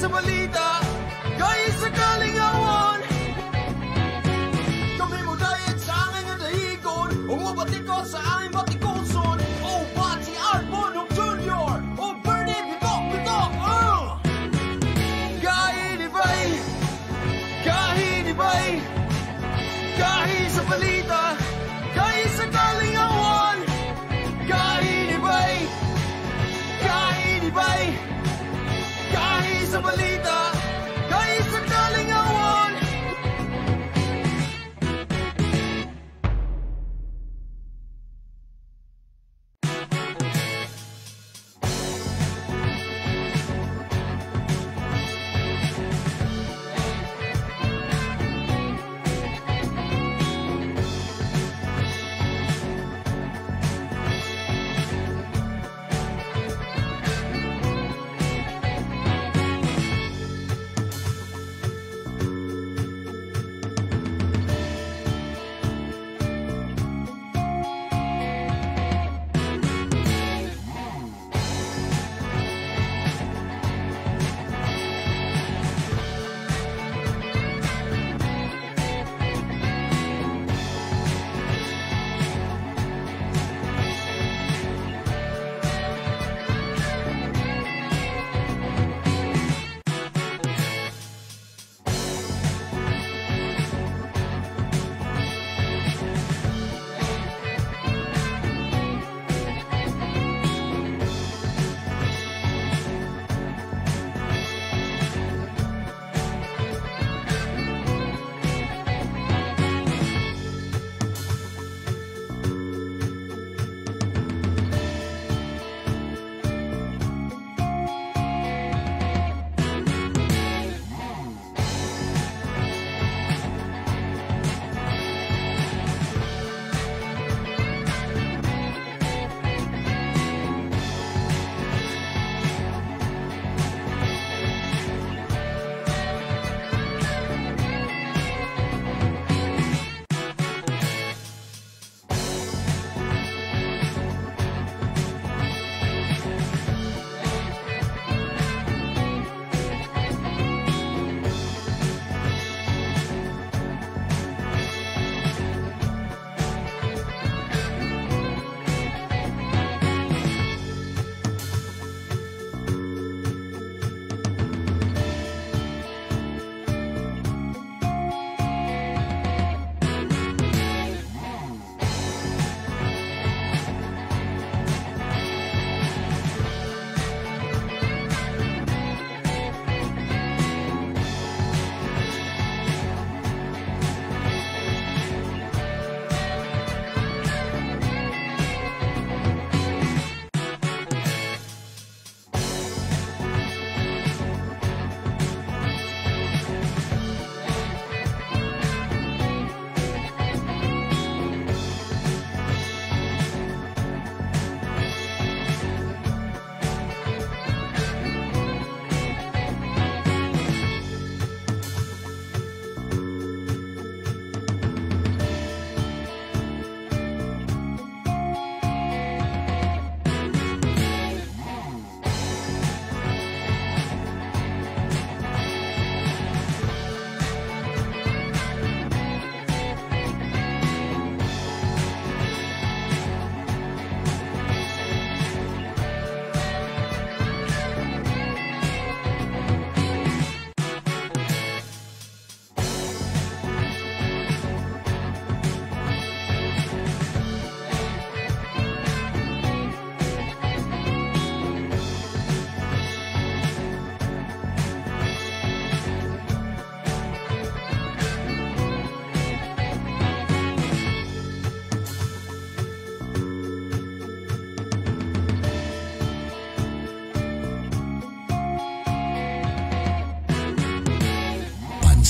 sa balita, kahit sa kalingawan. Kami mo dahil sa aming nadahigon, umabati ko sa aming batikoson. O Pati Arbonok Jr. O Bernie Bitok, Kahinibay, kahinibay, kahit sa balita, kahit sa kalingawan. Kahinibay, kahinibay, kahit sa balita, kahit sa kalingawan.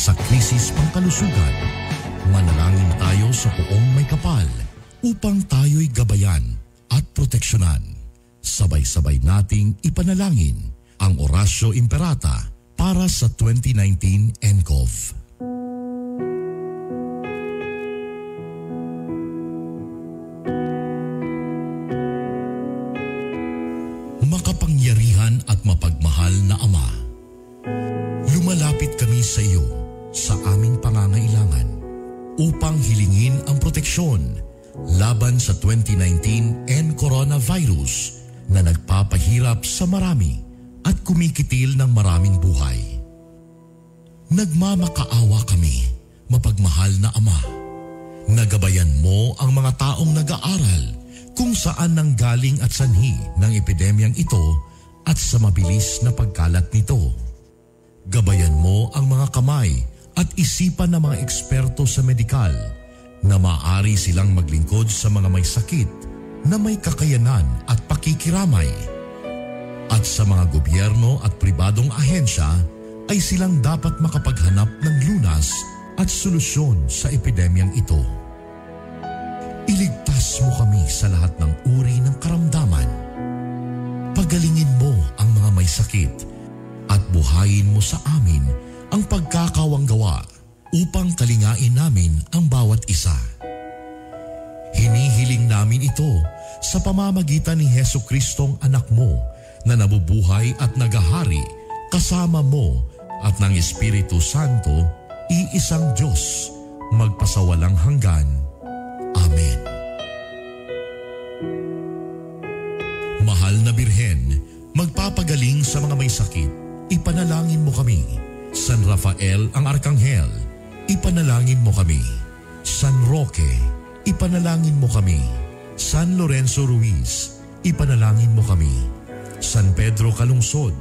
sa krisis pangkalusugan. Manalangin tayo sa Poong May Kapal upang tayo'y gabayan at proteksyonan. Sabay-sabay nating ipanalangin ang Orasyo Imperata para sa 2019 ENCOV. Makapangyarihan at mapagmahal na Ama, sa iyo sa aming pangangailangan upang hilingin ang proteksyon laban sa 2019 and coronavirus na nagpapahirap sa marami at kumikitil ng maraming buhay. Nagmamakaawa kami, mapagmahal na Ama. Nagabayan mo ang mga taong nag-aaral kung saan nanggaling at sanhi ng epidemyang ito at sa mabilis na pagkalat nito. Gabayan mo ang mga kamay at isipan ng mga eksperto sa medikal na maaari silang maglingkod sa mga may sakit na may kakayanan at pakikiramay. At sa mga gobyerno at pribadong ahensya ay silang dapat makapaghanap ng lunas at solusyon sa epidemyang ito. Iligtas mo kami sa lahat ng uri ng karamdaman. Pagalingin mo ang mga may sakit at buhayin mo sa amin ang pagkakawanggawa upang kalingain namin ang bawat isa. Hinihiling namin ito sa pamamagitan ni Jesucristong anak mo na nabubuhay at nagahari kasama mo at ng Espiritu Santo, iisang Diyos, magpasawalang hanggan. Amen. Mahal na Birhen, magpapagaling sa mga may sakit, ipanalangin mo kami. San Rafael ang Arkanghel, ipanalangin mo kami. San Roque, ipanalangin mo kami. San Lorenzo Ruiz, ipanalangin mo kami. San Pedro Calungsod,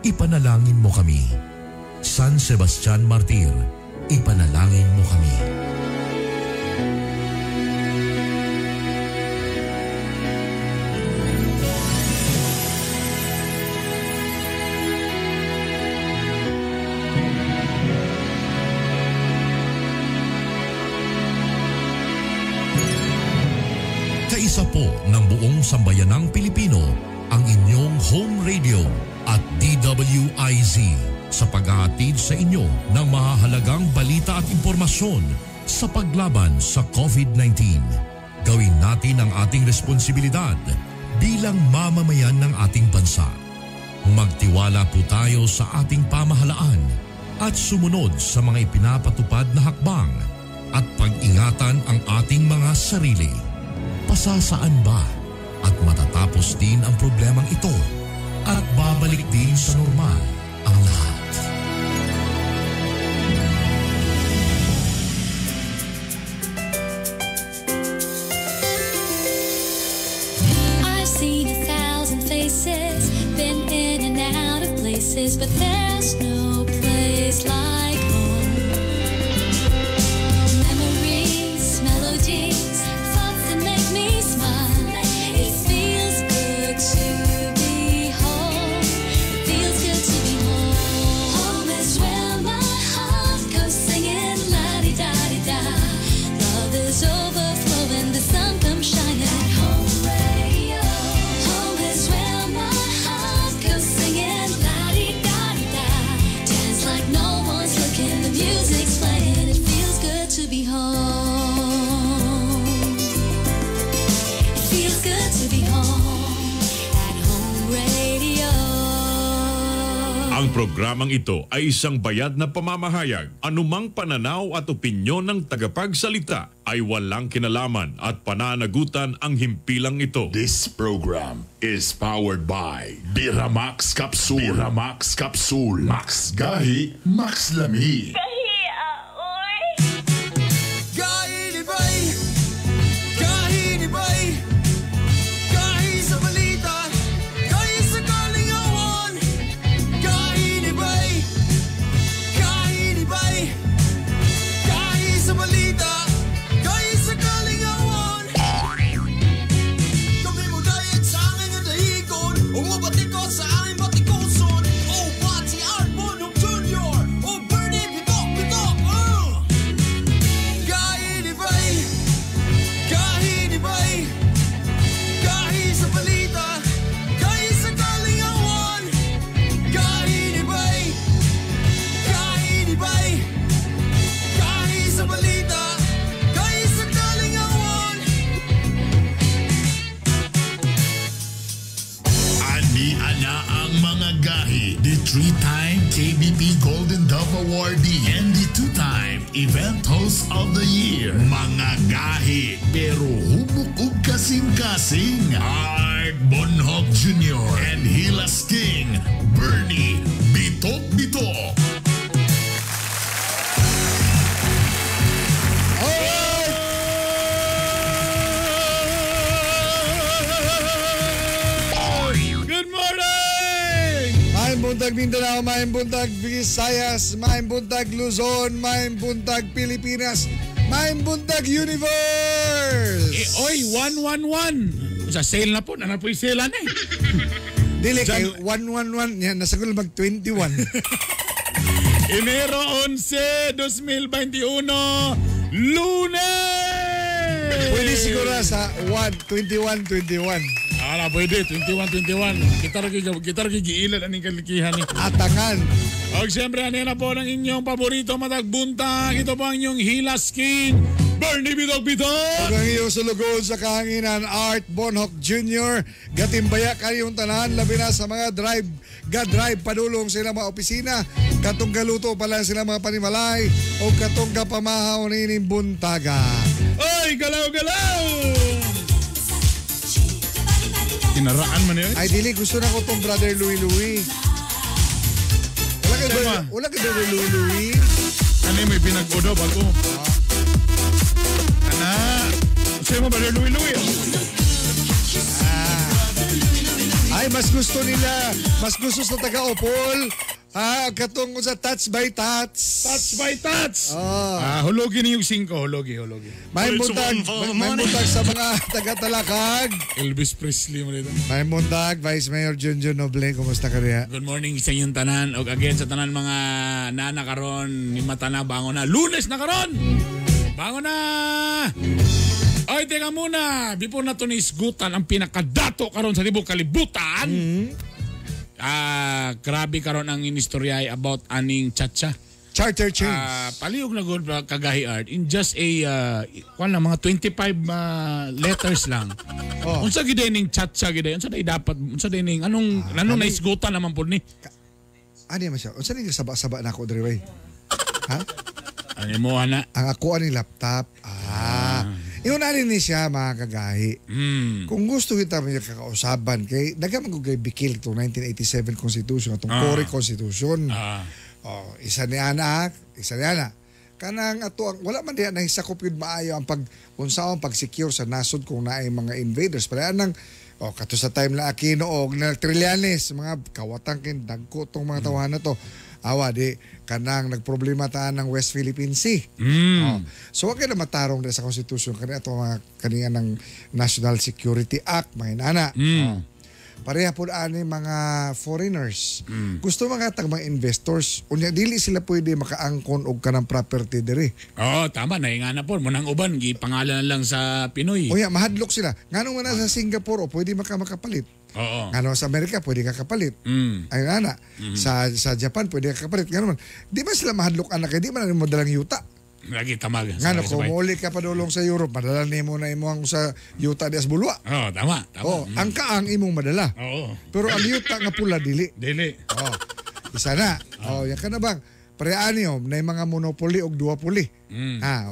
ipanalangin mo kami. San Sebastian Martir, ipanalangin mo kami. Kaisa po ng buong sambayanang Pilipino ang inyong home radio at DWIZ sa paghahatid sa inyo ng mahahalagang balita at impormasyon sa paglaban sa COVID-19. Gawin natin ang ating responsibilidad bilang mamamayan ng ating bansa. Magtiwala po tayo sa ating pamahalaan at sumunod sa mga ipinapatupad na hakbang at pag-ingatan ang ating mga sarili. Pasasaan ba at matatapos din ang problemang ito at babalik din sa normal ang lahat. I've seen 1,000 faces, been in and out of places, but there's no place like home. Memories, melodies, thoughts that make me smile. It feels good to be home. It feels good to be home. Home is where my heart goes singing la-di-da-di-da. Love is overflowing, the sun comes shining. Home radio. Home is where my heart goes singing la-di-da-di-da. Dance like no one's looking, the music's playing. It feels good to be home. It feels good to be home at Home Radio. Ang programang ito ay isang bayad na pamamahayag. Anumang pananaw at opinyon ng tagapagsalita ay walang kinalaman at pananagutan ang himpilang ito. This program is powered by Biramax Capsule. Biramax Capsule. Max Gahi, Max Lami. Gahi ni bay, gahi sa balita, gahi sa kalingawan. Gahi ni bay, gahi sa balita, gahi sa kalingawan. Kami mo dayag sa aking adahigon, umabati ko sa aking batikoson. O Pati Arbonong Jr., o Bernie Bibok, 3-time KBP Golden Dove awardee and the 2-time Event Host of the Year. Mga gahi pero humukog kasing-kasing. Art Bonhoc Jr. and Hilas King, Bernie Bitok-Bitok. Good morning! Maayong buntag Mindanao, maayong buntag Visayas, maayong buntag Luzon, maayong buntag Pilipinas, maayong buntag Universe! Oy, 111! Sa sale na po, po yung sale na eh. Dili kay 111, yan, nasa ko mag 21. Enero 11, 2021, Lunes! Pwede siguro sa 21-21. Ala, pwede, 21-21. Kita rin giilan aning kalikihan ni. Atangan. O siyempre, ano na po ng inyong paborito matagbuntag. Ito po ang inyong Hilas King, Bernie Bitok-Bitok! Ang iyong sulugod sa kahanginan, Art Bonhoc Jr. Gatimbaya kayong tanan, labi na sa mga drive padulong sila mga opisina, katong galuto pala sila mga panimalay, o katong kapamahaw nining buntaga. Oy, galaw-galaw! Kinaraan man yun? Ay, dili, gusto na ko tong Brother Louie Louie. Wala ka Brother Louie Louie? Ano may pinag-odob ako? Ana, sa'yo mo Brother Louie Louie? Ay, mas gusto sa taga-Opol. Katong sa Touch by Touch. Touch by touch! Oh. Hulogin yung 5, hulogi. May buntag sa mga taga-Talakag. Elvis Presley mo dito. May buntag, Vice Mayor Junjun Noble. Kumusta ka rin? Good morning sa inyong tanan. O again sa tanan mga nana karon ni mata na bangon na. Lunes na karon! Bangon na! Ay, teka muna. Before na ito nisgutan ang pinakadato karon sa libong kalibutan. Grabe karon ang inistorya about aning chacha. Charter change. Palihog na good kagahi Art in just a mga 25 letters lang. Oh. Unsa gid ning chacha gid unsa day dapat unsa day ning anong naisgutan naman pud ni. Ano man siya? Unsa ning saba-saba na ako diri way? Ha? Ano mo ana? Ang ako aning laptop. Inunanin ni siya mga kagahi. Kung gusto kita niya kakausaban kay nagaman ko kay bikil itong 1987 Constitution itong Core Constitution. Isa ni ana. Kanang ato wala man diha nahisakop yun maayo ang unsaon pag-secure sa nasod kung naay mga invaders. Para nang kato sa time na Aquino og na Trillanes mga kawatang kin dagko tong mga tawahan na to. Awa di kanang nagproblema taan ng West Philippine Sea. So wag na matarong sa Constitution kani ato mga kaniya ng National Security Act mga inana. Pareha po ani mga foreigners. Gusto mga tagmang investors unya dili sila pwede makaangkon og kanang property diri. Tama na ingana po mo nang uban gipangalan lang sa Pinoy. Unya mahadlok sila. Nganong man sa Singapore pwede makapalit. Ngano sa Amerika pwede ka kapalit. Ayun ana. Sa Japan pwede ka kapalit. Ngano man. Di ba sila mahadlok anak kay di man mo dalang yuta. Lagi tamag. Ngano kung muli ka pa dulong sa Europe madala nimo na imong sa yuta dias bulwa. Tama. Ang kaang imong madala. Pero ang yuta nga pula dili. Isa na. Yan ka na bang pareanyo na mga monopoly og duopoly.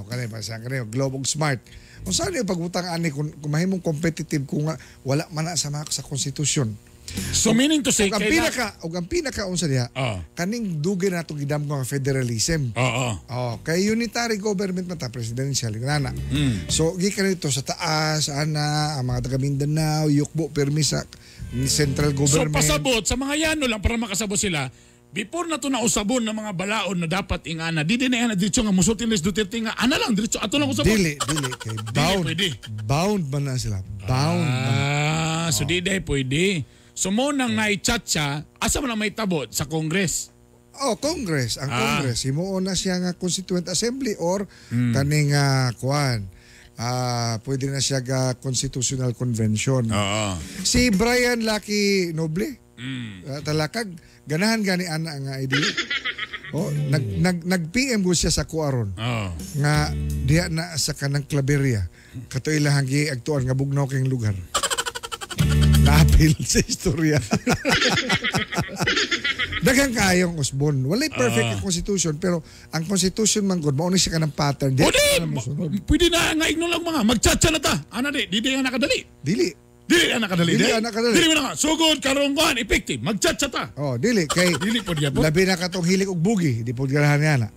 Okay pa sa kanyo Globe og Smart. Kung saan yung pagutang ani kung mahimong competitive kung wala man na sa konstitusyon. So meaning to say ang pinaka unsa diha kaning dugay nato gidam nga federalism. Kay unitary government mata presidential nana. So gikan ito sa taas ana ang mga taga Mindanao yukbo permi sa central government. So pasabot sa mga yano lang para makasabot sila. Before na to na usabon ng mga balaod na dapat ingana, di na yan diretso nga musutin les Duterte nga, ana lang diretso ato lang usabon. Dili kay bound man na sila. So di pwede. So mo nang naichatcha, asa man may tabot sa Congress? Congress. Ang Congress himuon na siya nga Constituent Assembly or kaning pwede na siya ga Constitutional Convention. Si Brian Lucky Noble Talakag ganahan gani ana nga idea. Nag-PM go siya sa Kuaron. Nga diha na sa kanang Claveria. Katoy lang gi agtuan nga bugnaw kayong lugar. Naapil sa istorya. Daghang kayong usbon. Walay perfect ang constitution pero ang constitution man good, mauna siya ka ng pattern. O di, pwede na nga igno lang mga, magchatcha na ta. Ano di nga nakadali. Dili. Dili na nakadali. Dili na nakadali. Dili mo na nga, sugod, karungkuhan, effective, magchatcha ta. Oh, dili. Kay Dili po diya po. labi na katong hilik og bugi. Di po ganahan niya na.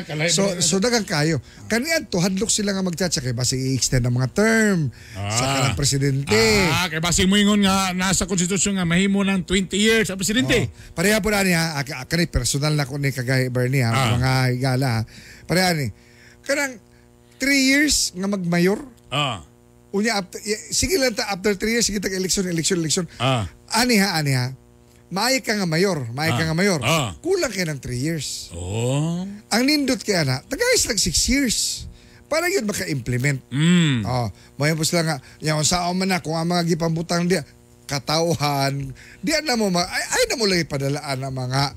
Kalay So dagang kayo. Kanian to hadlok sila nga magchatcha kay basi i-extend ang mga term sa kanang presidente. Kay basi mo ingon nga nasa konstitusyon nga mahimo ng 20 years sa presidente. Pareha po na niya, kani personal na ko ni kagay Bernie mga higala. Pareha ni. Kanang 3 years nga magmayor. Unya sige lang ta after 3 years sige tag election. Ani ha. Maay ka nga mayor. Kulang kay ng 3 years. Ang nindot kaya na, tagayos lang 6 years. Para yun maka-implement. Mayan po sila nga, yung saan man na, kung ang mga gipambutang diya, katauhan, diyan na mo, ay na mo lang ipadalaan ang mga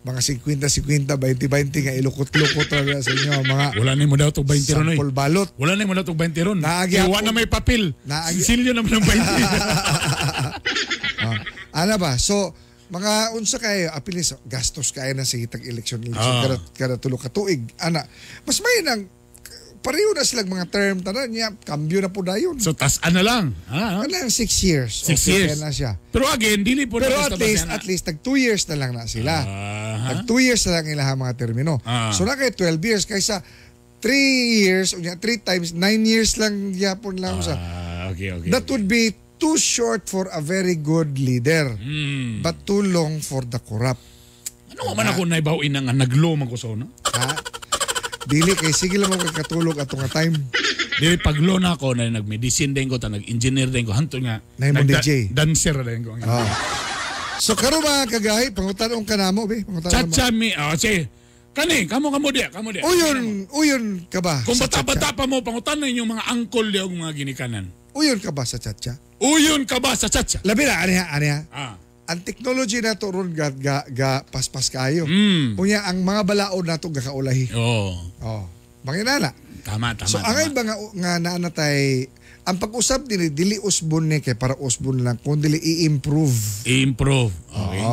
50-50, 20-20 nga ilukot-lukot talaga sa inyo. Mga wala na mo daw itong 20 ron. Sampol balot. Wala na mo daw itong 20 ron. Naagya na may papel. Silyo naman ng 20. Ano ba? So, mga unsa kayo, apilis, gastos kayo na sa hitag election kada tulo ka tuig. Mas may nang pareho na silang mga term tanan niya, kambyo na po dayon. So tas-an na lang. Kanang 6 years. 6 years. Na siya. Pero again, dili po Pero na at least tag 2 years na lang na sila. Tag 2 years na lang ilang mga termino. So na kay 12 years kaysa 3 years, 3 times 9 years lang yapon lang sa. Okay. That would be too short for a very good leader. But too long for the corrupt. Ano man ako naibawin nga naglo man ko sa una? Dili kay sige lang mo kay katulog ato nga time. Dili paglo na ako na nag-medicine din ko ta nag-engineer din ko hanto nga DJ. Dancer din ko. So karon mga kagahi pangutanong kanamo be, Chacha mi, sige. Kamo dia. Uyon ka ba? Kung bata-bata pa mo pangutan yung mga angkol di og mga ginikanan. Uyon ka ba sa chacha? Uyon ka ba sa chacha? Labi na aniha. Ang technology na to ron ga paspas kayo. Unya ang mga balaod na to gakaulahi. Manginana. Tama. So angay ba nga naanatay ang pag-usap dili usbon ni kay para usbon lang kun dili i-improve. Okay.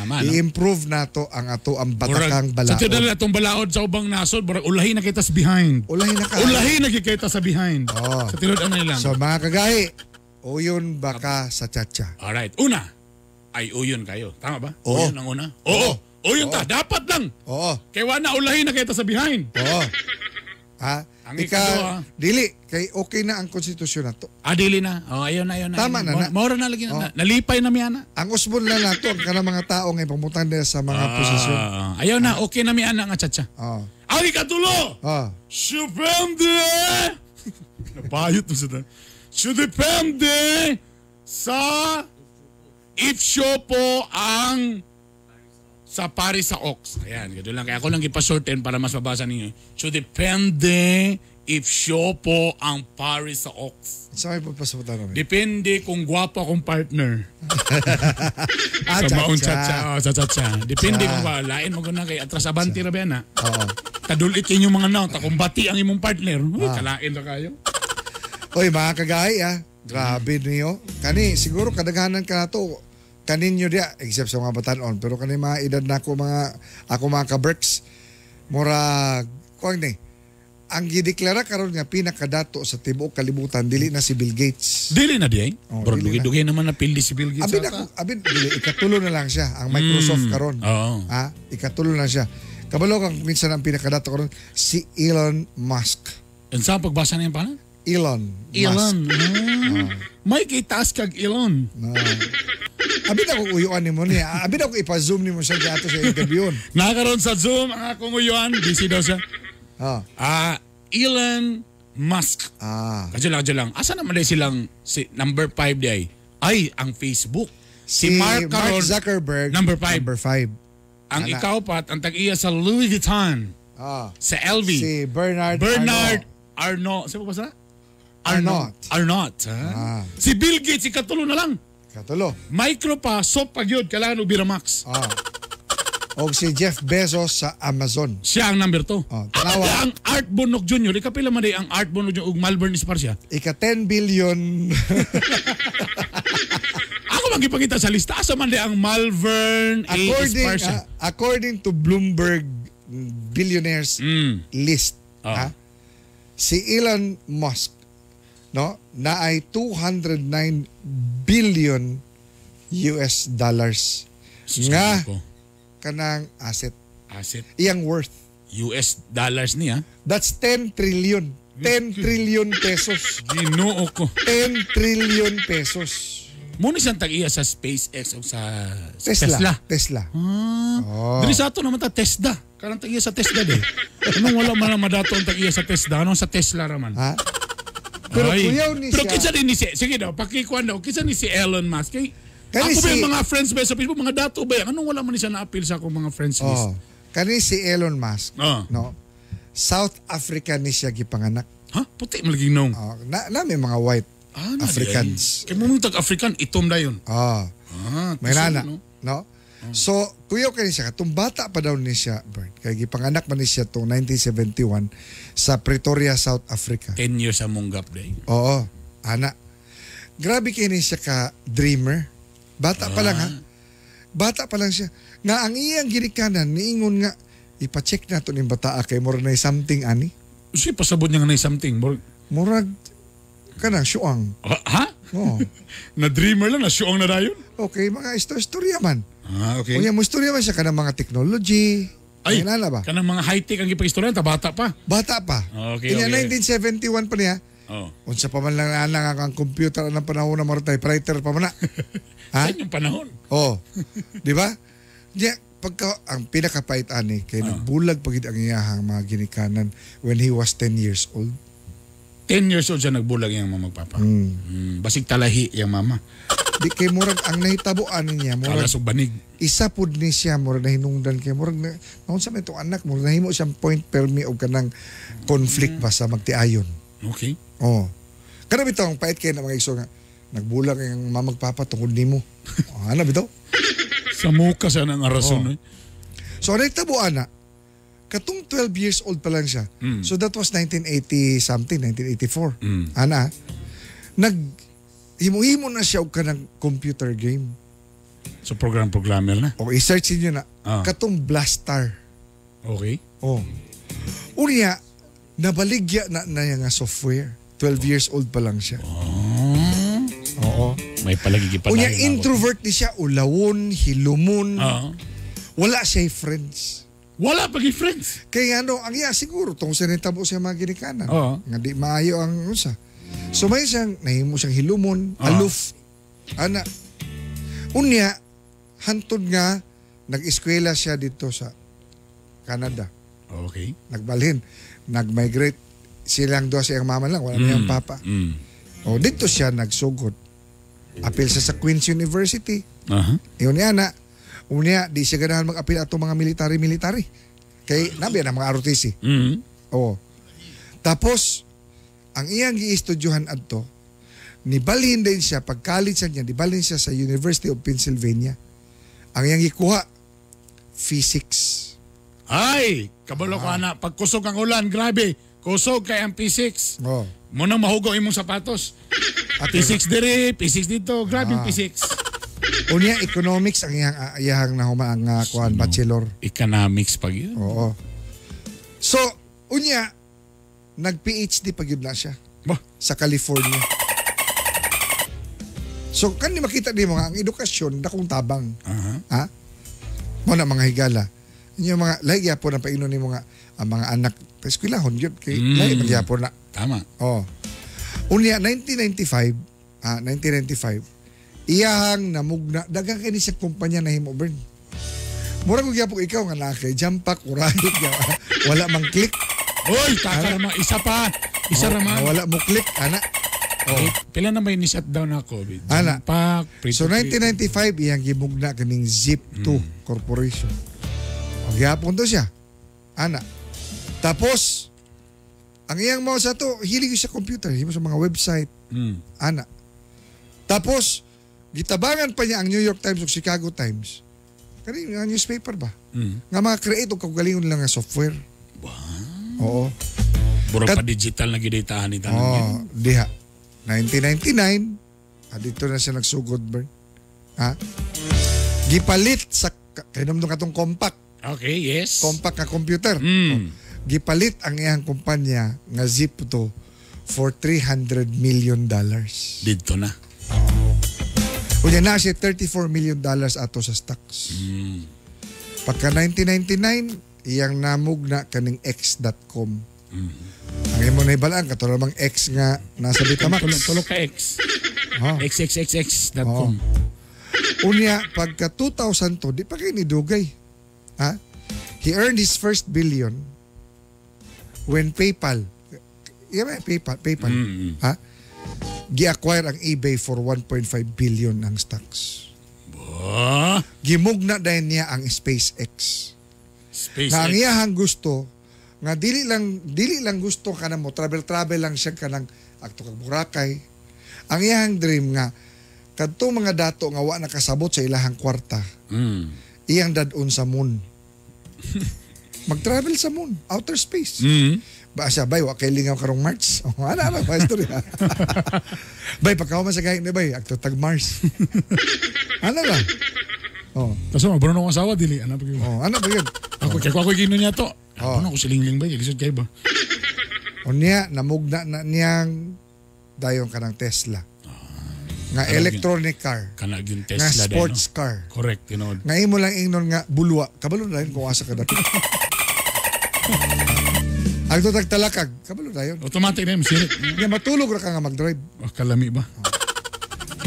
Tama, I-improve nato ang ato ang batakang balaod. Sa tidal atong balaod sa ubang nasod, burag ulahi na kita sa behind. Ulahi na kita sa behind. Sa tilod ano lang. So mga kagahi, uyon baka sa chacha. Alright. Una, ay uyon kayo. Tama ba? Oo. Uyon ang una? Oo. Uyon ta. Dapat lang. Oo. Kaya wala ulahi na kita sa behind. Oo. Dili. Kay okay na ang konstitusyon na to. Dili na. Ayaw na. Tama na. Maura na lagi na. Nalipay na miya na. Ang usbon na nato ang kanang mga tao ngay pamutan nila sa mga posisyon. Ayaw na. Okay na miya na nga chacha. Ang ikatulo. Depende. Napayot mo sa depende sa if-show po ang sa Paris sa Ox. Ayan, gano'n lang. Kaya ako lang ipashorten para mas mabasa ninyo. So, depende if show po ang Paris sa Ox. Saan kayo papasabutan namin? Depende kung gwapo akong partner. Sa maong chacha. Sa chacha. Depende kung lain mo na kay atras abanti ra ba na. Kadulit yung mga naon. Kung bati ang imong partner. Kalain na kayo. Oy, mga kagahi grabe niyo. Kani, siguro kadaghanan ka na to. Kaninyo dia, except sa mga batanon. Pero kani mga edad na ako mga ka-Berks, mura, kuwag ni, ang gideklara karon nga pinakadato sa tibuok kalibutan, dili na si Bill Gates. Dili na di ay? Bro, dugi naman na pildi si Bill Gates. Dili, ikatulo na lang siya, ang Microsoft karon. Ikatulo na siya. Kabalo kang minsan ang pinakadato karon, si Elon Musk. And saan pagbasa na yung pangalan? Elon Musk. May kitaas kag Elon. Abid ako uyuan ni mo niya. Abid ako ipa-zoom ni mo siya dito sa interview. Nakaroon sa Zoom ang akong uyuan. Busy daw siya. Elon Musk. Kadyo lang. Asa naman dahil silang number 5 di ay ang Facebook. Si Mark Zuckerberg. Number 5. Ang ikaw pat, ang tag-iya sa Louis Vuitton. Sa LV. Si Bernard Arnault. Saan ba sa? Arnault. Si Bill Gates, ikatulo na lang. Katulo. Micro pa, soap pagyod, kailangan Ubiramax. O si Jeff Bezos sa Amazon. Siya ang number 2. Tanawa. Ang Art Bonok Jr. Ikapila man ang Art Bonok Jr. ug Malvern Esparcia. Ika 10 billion. Ako man gipakita sa lista asa man di ang Malvern A. Esparza. According to Bloomberg billionaires list, si Elon Musk na ay 209 billion US dollars nga kanang asset. Iyang worth US dollars niya. That's 10 trillion. 10 trillion pesos. Ginoo ko. 10 trillion pesos. Muna siyang tag-iya sa SpaceX o sa Tesla. Dili sa ato naman ta Tesla. Karang tag-iya sa Tesla din. Anong wala man ang madato ang tag-iya sa Tesla? Anong sa Tesla raman? Ha? Pero kuyaw ni pero siya. kinsa din ni si, sige daw, pakikuan daw, kinsa ni si Elon Musk? Kay, Kani ako ba si- yung mga friends ba sa Facebook, mga dato ba yan? Anong wala man siya na-appeal sa akong mga friends list? Kani si Elon Musk, Oh. no? South Africa ni siya gipanganak. Ha? Puti malaging nung. Na may mga white Na Africans. Kaya mo tag-African, itom na yun. May nana, no? So, kuyaw kani siya, katong bata pa daw ni siya, Bert. Kaya gipanganak man ni siya to 1971 sa Pretoria, South Africa. 10 years sa munggap day. Oo, ana. Grabe kini siya ka dreamer. Bata pa lang ha. Bata pa lang siya. Nga ang iyang ginikanan, niingon nga, ipacheck na ito ng bata kay mura na something ani. Kasi pasabot niya nga na something. Murag ka na, syuang. Ha? Oo. Na dreamer lang, na syuang na dayon? Okay, mga istorya man. Okay. Kung mo istorya man siya ka ng mga technology. Ay, Nalala ba? kanang mga high-tech ang ipag-istorya, bata pa. Bata pa. Okay. 1971 pa niya. Unsa pa man lang ang computer ng panahon na mga typewriter pa man na. Sa inyong panahon. Di ba? Diya, pagka ang pinakapait ani kay nagbulag pagid ang iyahang mga ginikanan when he was 10 years old. 10 years old siya nagbulag yung mga magpapa. Basig talahi yung mama. Di kay murag ang nahitabuan niya, murag Kalas o banig. isa pud ni siya murag nahinungdan kay murag na naunsa man itong anak murag nahimo siyang point per me og kanang conflict ba sa magtiayon. Okay. Kada bitaw ang pait kay na mga igsoon nga nagbulag ang mamagpapa tungod nimo. Ano bitaw? Sa muka siya nang arason. So nahitabuan na katong 12 years old pa lang siya. So that was 1980 something, 1984. Ana, himo-himo na siya og kanang computer game. So programmer na. O i-search niyo na katong Blastar. Okay. Unya nabaligya na nga software. 12 years old pa lang siya. Oo. May palagigipanayon. Unya introvert ni siya, ulawon, hilumon. Wala siya friends. Wala pagi friends. Kaya ang iya siguro tong sinitabo siya mga ginikanan. Nga di maayo ang usa. So may siyang nahimo siyang hilumon, aloof. Ana. Unya hantod nga nag-eskwela siya dito sa Canada. Okay. Nagbalhin, nag-migrate silang doon sa iyang mama lang, wala na yung papa. Dito siya nagsugod. Apil siya sa Queen's University. Iyon niya na. Unya, di siya ganahan mag-apil ato mga military. Kay nabi na mga ROTC. Tapos, ang iyang gi-estudyuhan adto, nibalhin din siya, pag-college niya, nibalhin siya sa University of Pennsylvania. Ang iyang gikuha, physics. Ay, kabalo ko na. Pagkusog ang ulan, grabe. Kusog kay ang P6. Munang mahugaw imong sapatos. P6 diri, P6 dito. Grabe yung P6. Unya, economics ang iyang nahuma ang kuhan, bachelor. Economics pag yun. Oo. So, unya, nag-PhD pag yun na siya. Sa California. So, kan makita di mo nga, ang edukasyon, dakong tabang. Ha? Mo na mga higala. Yung mga, lahi po na painon ni mga, ang mga anak, eskwelahon yun. Lahi magyapon na. Tama. Unya, 1995, iyahang namugna, dagang kayo siya kumpanya na himo, Bern. Murag ko gyapon ikaw nga nakay jampak, urahit, wala mang click. Uy, taka naman, isa pa. Isa naman. Wala mo click, ana. Pila na may ni-shutdown na COVID. Ana. So, So, 1995, iyang gimugna kaning Zip2 Corporation. O gyapon to siya. Ana. Tapos, ang iyang mga sa to, hilig sa computer, himo sa mga website. Ana. Tapos, gitabangan pa niya ang New York Times o Chicago Times. Kani nga newspaper ba? Nga mga create o kagalingon lang nga software. Oo. Buro pa digital na gidatahan ni tanong yun. Diha. 1999, dito na siya nagsugod, Bern. Ha? Gipalit sa kainom nung katong compact Okay, yes. nga computer. Mm. Gipalit ang iyang kumpanya nga Zipto for $300 million. Dito na. Unya na siya $34 million ato sa stocks. Pagka 1999, iyang namugna kaning X.com. Ang imo na ibalaan, katulad mang X nga nasa Betamax. Tulog ka X. Oh. xxxx.com. Unya, pagka 2002, di pa kayo nidugay. Ha? He earned his first billion when PayPal, PayPal, ha? Gi-acquire ang eBay for 1.5 billion ang stocks. Gimugna dahil niya ang SpaceX. Na ang iyahang gusto, nga dili lang gusto ka na mo, travel lang siya ka ng akto kag Boracay. Ang iyahang dream nga, kadto mga dato nga wa nakasabot sa ilahang kwarta, iyang dadon sa moon. Mag-travel sa moon, outer space. Ba siya, bay, wa kay lingaw karong Mars. Oh, ana ba istorya. Bay, pagkaw man sa gahin ni bay, akto tag Mars. Ano lang? Oh. Kaso mabrono ang asawa dili ana pa gyud. Oh, ano ba yun? Ako gino niya to. Ano ko silingling ba gisod kay ba? Unya namugna na niyang dayon kanang Tesla. Nga electronic car. Kana gyud Nga Tesla sports car. Correct, tinod. Nga imo lang ingnon nga bulwa. Kabalo dayon kung asa ka dapit. Agto tagtalakag. Kabalo dayon. Automatic na yung sirit. Nga matulog ra ka nga mag-drive. Kalami ba?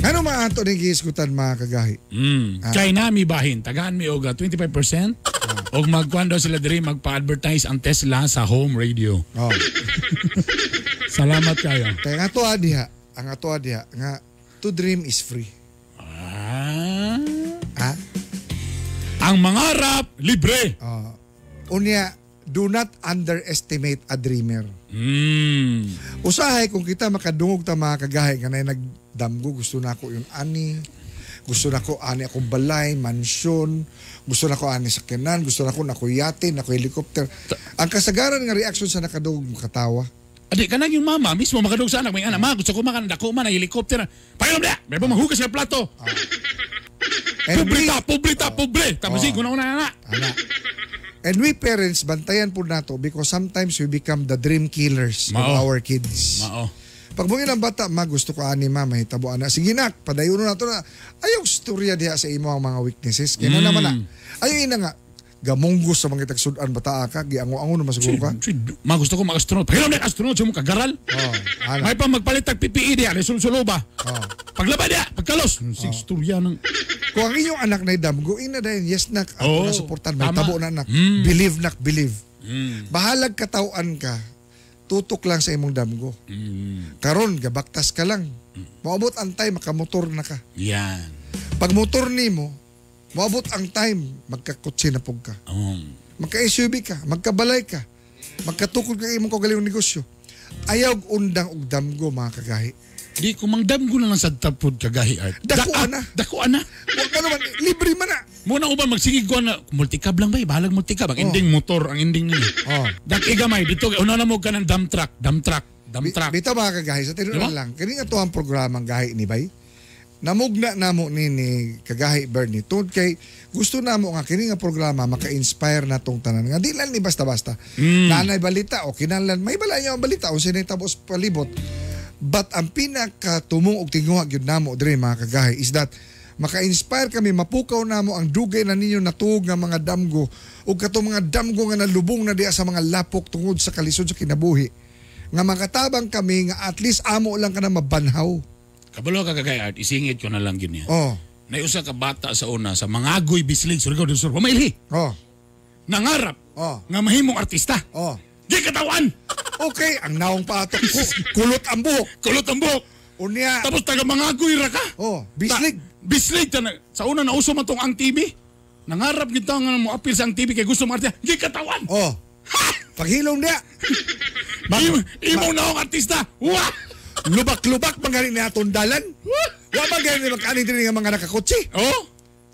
Ano maato ni giisgutan mga kagahi? Kay nami bahin, tagaan mi og 25%. Og magkuan daw sila diri magpa-advertise ang Tesla sa home radio. Oh. Salamat kayo. Kaya nga to adiha, ang ato adiha nga to dream is free. Ha? Ang mangarap libre. Unya, do not underestimate a dreamer. Usahay kung kita makadungog ta mga kagahi nga na nagdamgo, gusto na ako yung ani, gusto na ko ani akong balay, mansyon, gusto na ko ani sakyanan, gusto na ko yate, nako helicopter. Ang kasagaran nga reaction sa nakadungog makatawa. Adi kanang yung mama mismo makadug sa anak, may anak, gusto ko makan dako man ang helicopter. Painom na, may pa mahugas sa plato. Pobre. Tamasig ko na. And we parents, bantayan po nato because sometimes we become the dream killers of our kids. Pag mo ang bata, gusto ko ani mama, hitabo ana. Sige nak, padayon na to na. Ayaw storya diha sa imo ang mga weaknesses. Kaya naman na. Ayaw ina nga. Gamunggos sa mga tagsudan bata ka, giango-ango na masuguro ka. Gusto ko mag-astronaut. Pahiram na astronaut siya mo kagaral. May pa magpalit tag PPE diha, sul-sulo ba? Paglaba diha, pagkalos. Sig storya ng kung ang inyong anak na idamgo, ina dahil, yes nak, ako na supportan, may tabo na nak. Believe nak, believe. Bahalag katawaan ka, tutok lang sa imong damgo. Karon, gabaktas ka lang. Maabot ang time, makamotor na ka. Yan. Pag motor ni mo, maabot ang time, magkakutsi na pog ka. Magka-SUV ka, magkabalay ka, magkatukod ka imong kagaling negosyo. Ayaw undang og damgo mga kagahi. Di ko mangdamgo na lang sa tapod kagahi art. Dako ana. Huwag ka naman, libre man na. Muna uban magsigig ko na multicab lang ba? Bahalag multicab. Ang ending motor, ang ending nila. Dak igamay dito una na mo ka ng dump truck. Bitaw mga kagahi, sa tinunan lang. Kani nga to ang programang gahi ni Bay. Namugna namo ni kagahi Bernie. Tungod kay gusto namo nga kini nga programa maka-inspire natong tanan. Nga di lang ni basta-basta. Nanay balita o kinahanglan may bala niya ang balita o sinay tapos palibot. But ang pinakatumong og tinguha gyud namo diri mga kagahi is that maka-inspire kami, mapukaw namo ang dugay na ninyo natuog nga mga damgo ug katong mga damgo nga nalubong na diha sa mga lapok tungod sa kalisod sa kinabuhi. Nga makatabang kami nga at least amo lang kana mabanhaw. Kabalo ka kagay art, isingit ko na lang yun yan. Naiusa ka bata sa una sa mga agoy bislig, surgaw din sur, pamailhi. Nangarap nga mahimong artista. Di katawan! Okay, ang naong patok ko, kulot ang buhok. Unya. Tapos taga mga agoy ra ka. Bislig. Bislig, sa una nauso man tong ang TV. Nangarap kita nga mo apil sa ang TV kay gusto mo artista. Di katawan! Paghilom niya. Imong naong artista. Wah! Lubak-lubak mangaling na atong dalan. Wa ba ganyan magkaning din nga mga nakakotse?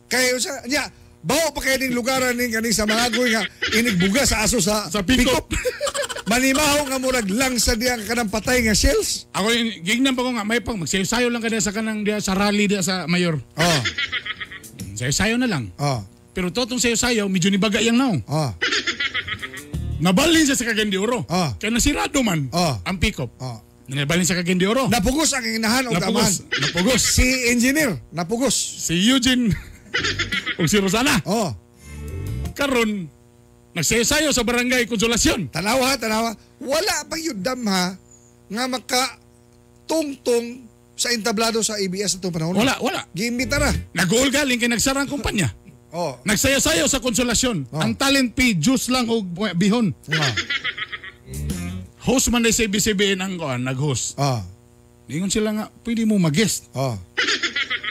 Kaya sa niya, bawo pa kayo ning lugaran ning kaning sa mga agoy nga inigbuga sa aso sa pick-up. Manimaho nga murag lang sa diya kanang patay nga shells. Ako gignan pa ko nga may pang magsayo-sayo lang kada sa kanang diya sa rally diya sa mayor. Sayo-sayo na lang. Oh. Pero totong sayo-sayo, medyo nibaga yang naong. Oh. Nabalin siya sa Cagayan de Oro. Ah. Kaya nasirado man ang pick-up. Oh. Nabalin sa Cagayan de Oro. Napugos ang inahan o tamahan. Napugos. Si engineer, napugos. Si Eugene o si Rosana. Oh. Karon, nagsayo-sayo sa barangay Konsolasyon. Tanawa. Wala pa yun ha nga maka tungtong sa entablado sa ABS itong panahon. Wala. Giimbita na. Nag-uol galing kay nagsarang kumpanya. Oh. Nagsayo-sayo sa Konsolasyon. Ang talent fee, juice lang o bihon. Oh. Host man na sa ABS-CBN ang nag-host. Oh. Ningon sila nga, pwede mo mag-guest. Oh.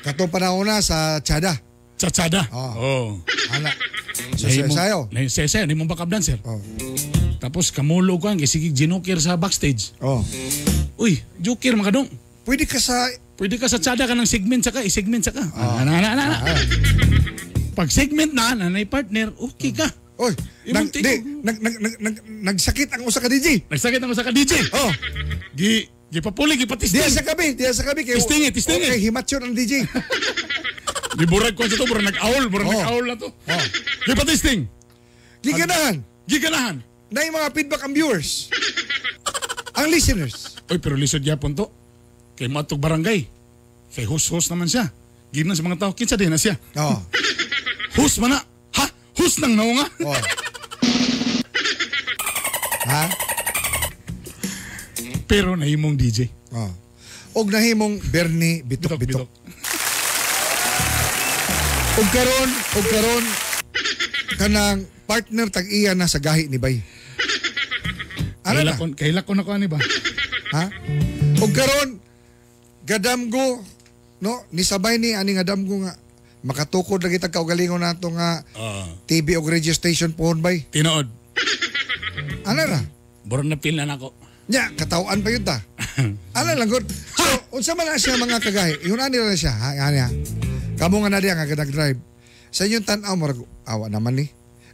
Katong panahon na sa Chada. Tsatsada. Oh. Ana. Sayo. Sayo, hindi mo backup dancer. Oh. Tapos kamulo ko ang isigig ginokir sa backstage. Oh. Uy, joker makadong. Pwede ka sa tsada ka ng segment saka, i-segment saka. Pag segment na, nanay partner, okay ka. Oy, nagsakit ang usa ka DJ. Nagsakit ang usa ka DJ. Oh. Gipapuli, gipatisting. Diya sa gabi kay Tistingi. Okay, himatsyon ang DJ. Giburag ko sa to, burang nag-awl na to. Oh. Gipatisting. Giganahan. Na yung mga feedback ang viewers. Ang listeners. Oy, pero lisod yapon to. Kay matog barangay. Kay host naman siya. Ginan sa mga tao, kinsa din na siya. Oh. Host man na. Ha? Host nang naong nga. Oh. Ha? Pero nahimong DJ. Oh. Og nahimong Bernie bitok-bitok. Og karon kanang partner tag-iya na sa gahi ni Bay. Ano na? Kailakon ako ani ba? Ha? Og karon gadamgo no ni sabay ni ani nga damgo nga makatukod lagi tag kaugalingon nato nga TV og radio station pohon bay. Tinuod. Ano ra? Burong na pil na nako. Nya katawan pa yun ta. Ano lang gud. So unsa man na siya mga kagahi? Yun ani ra siya. Ha? Kamo nga na diya nga nag-drive. Sa inyong tanaw mo awa naman ni.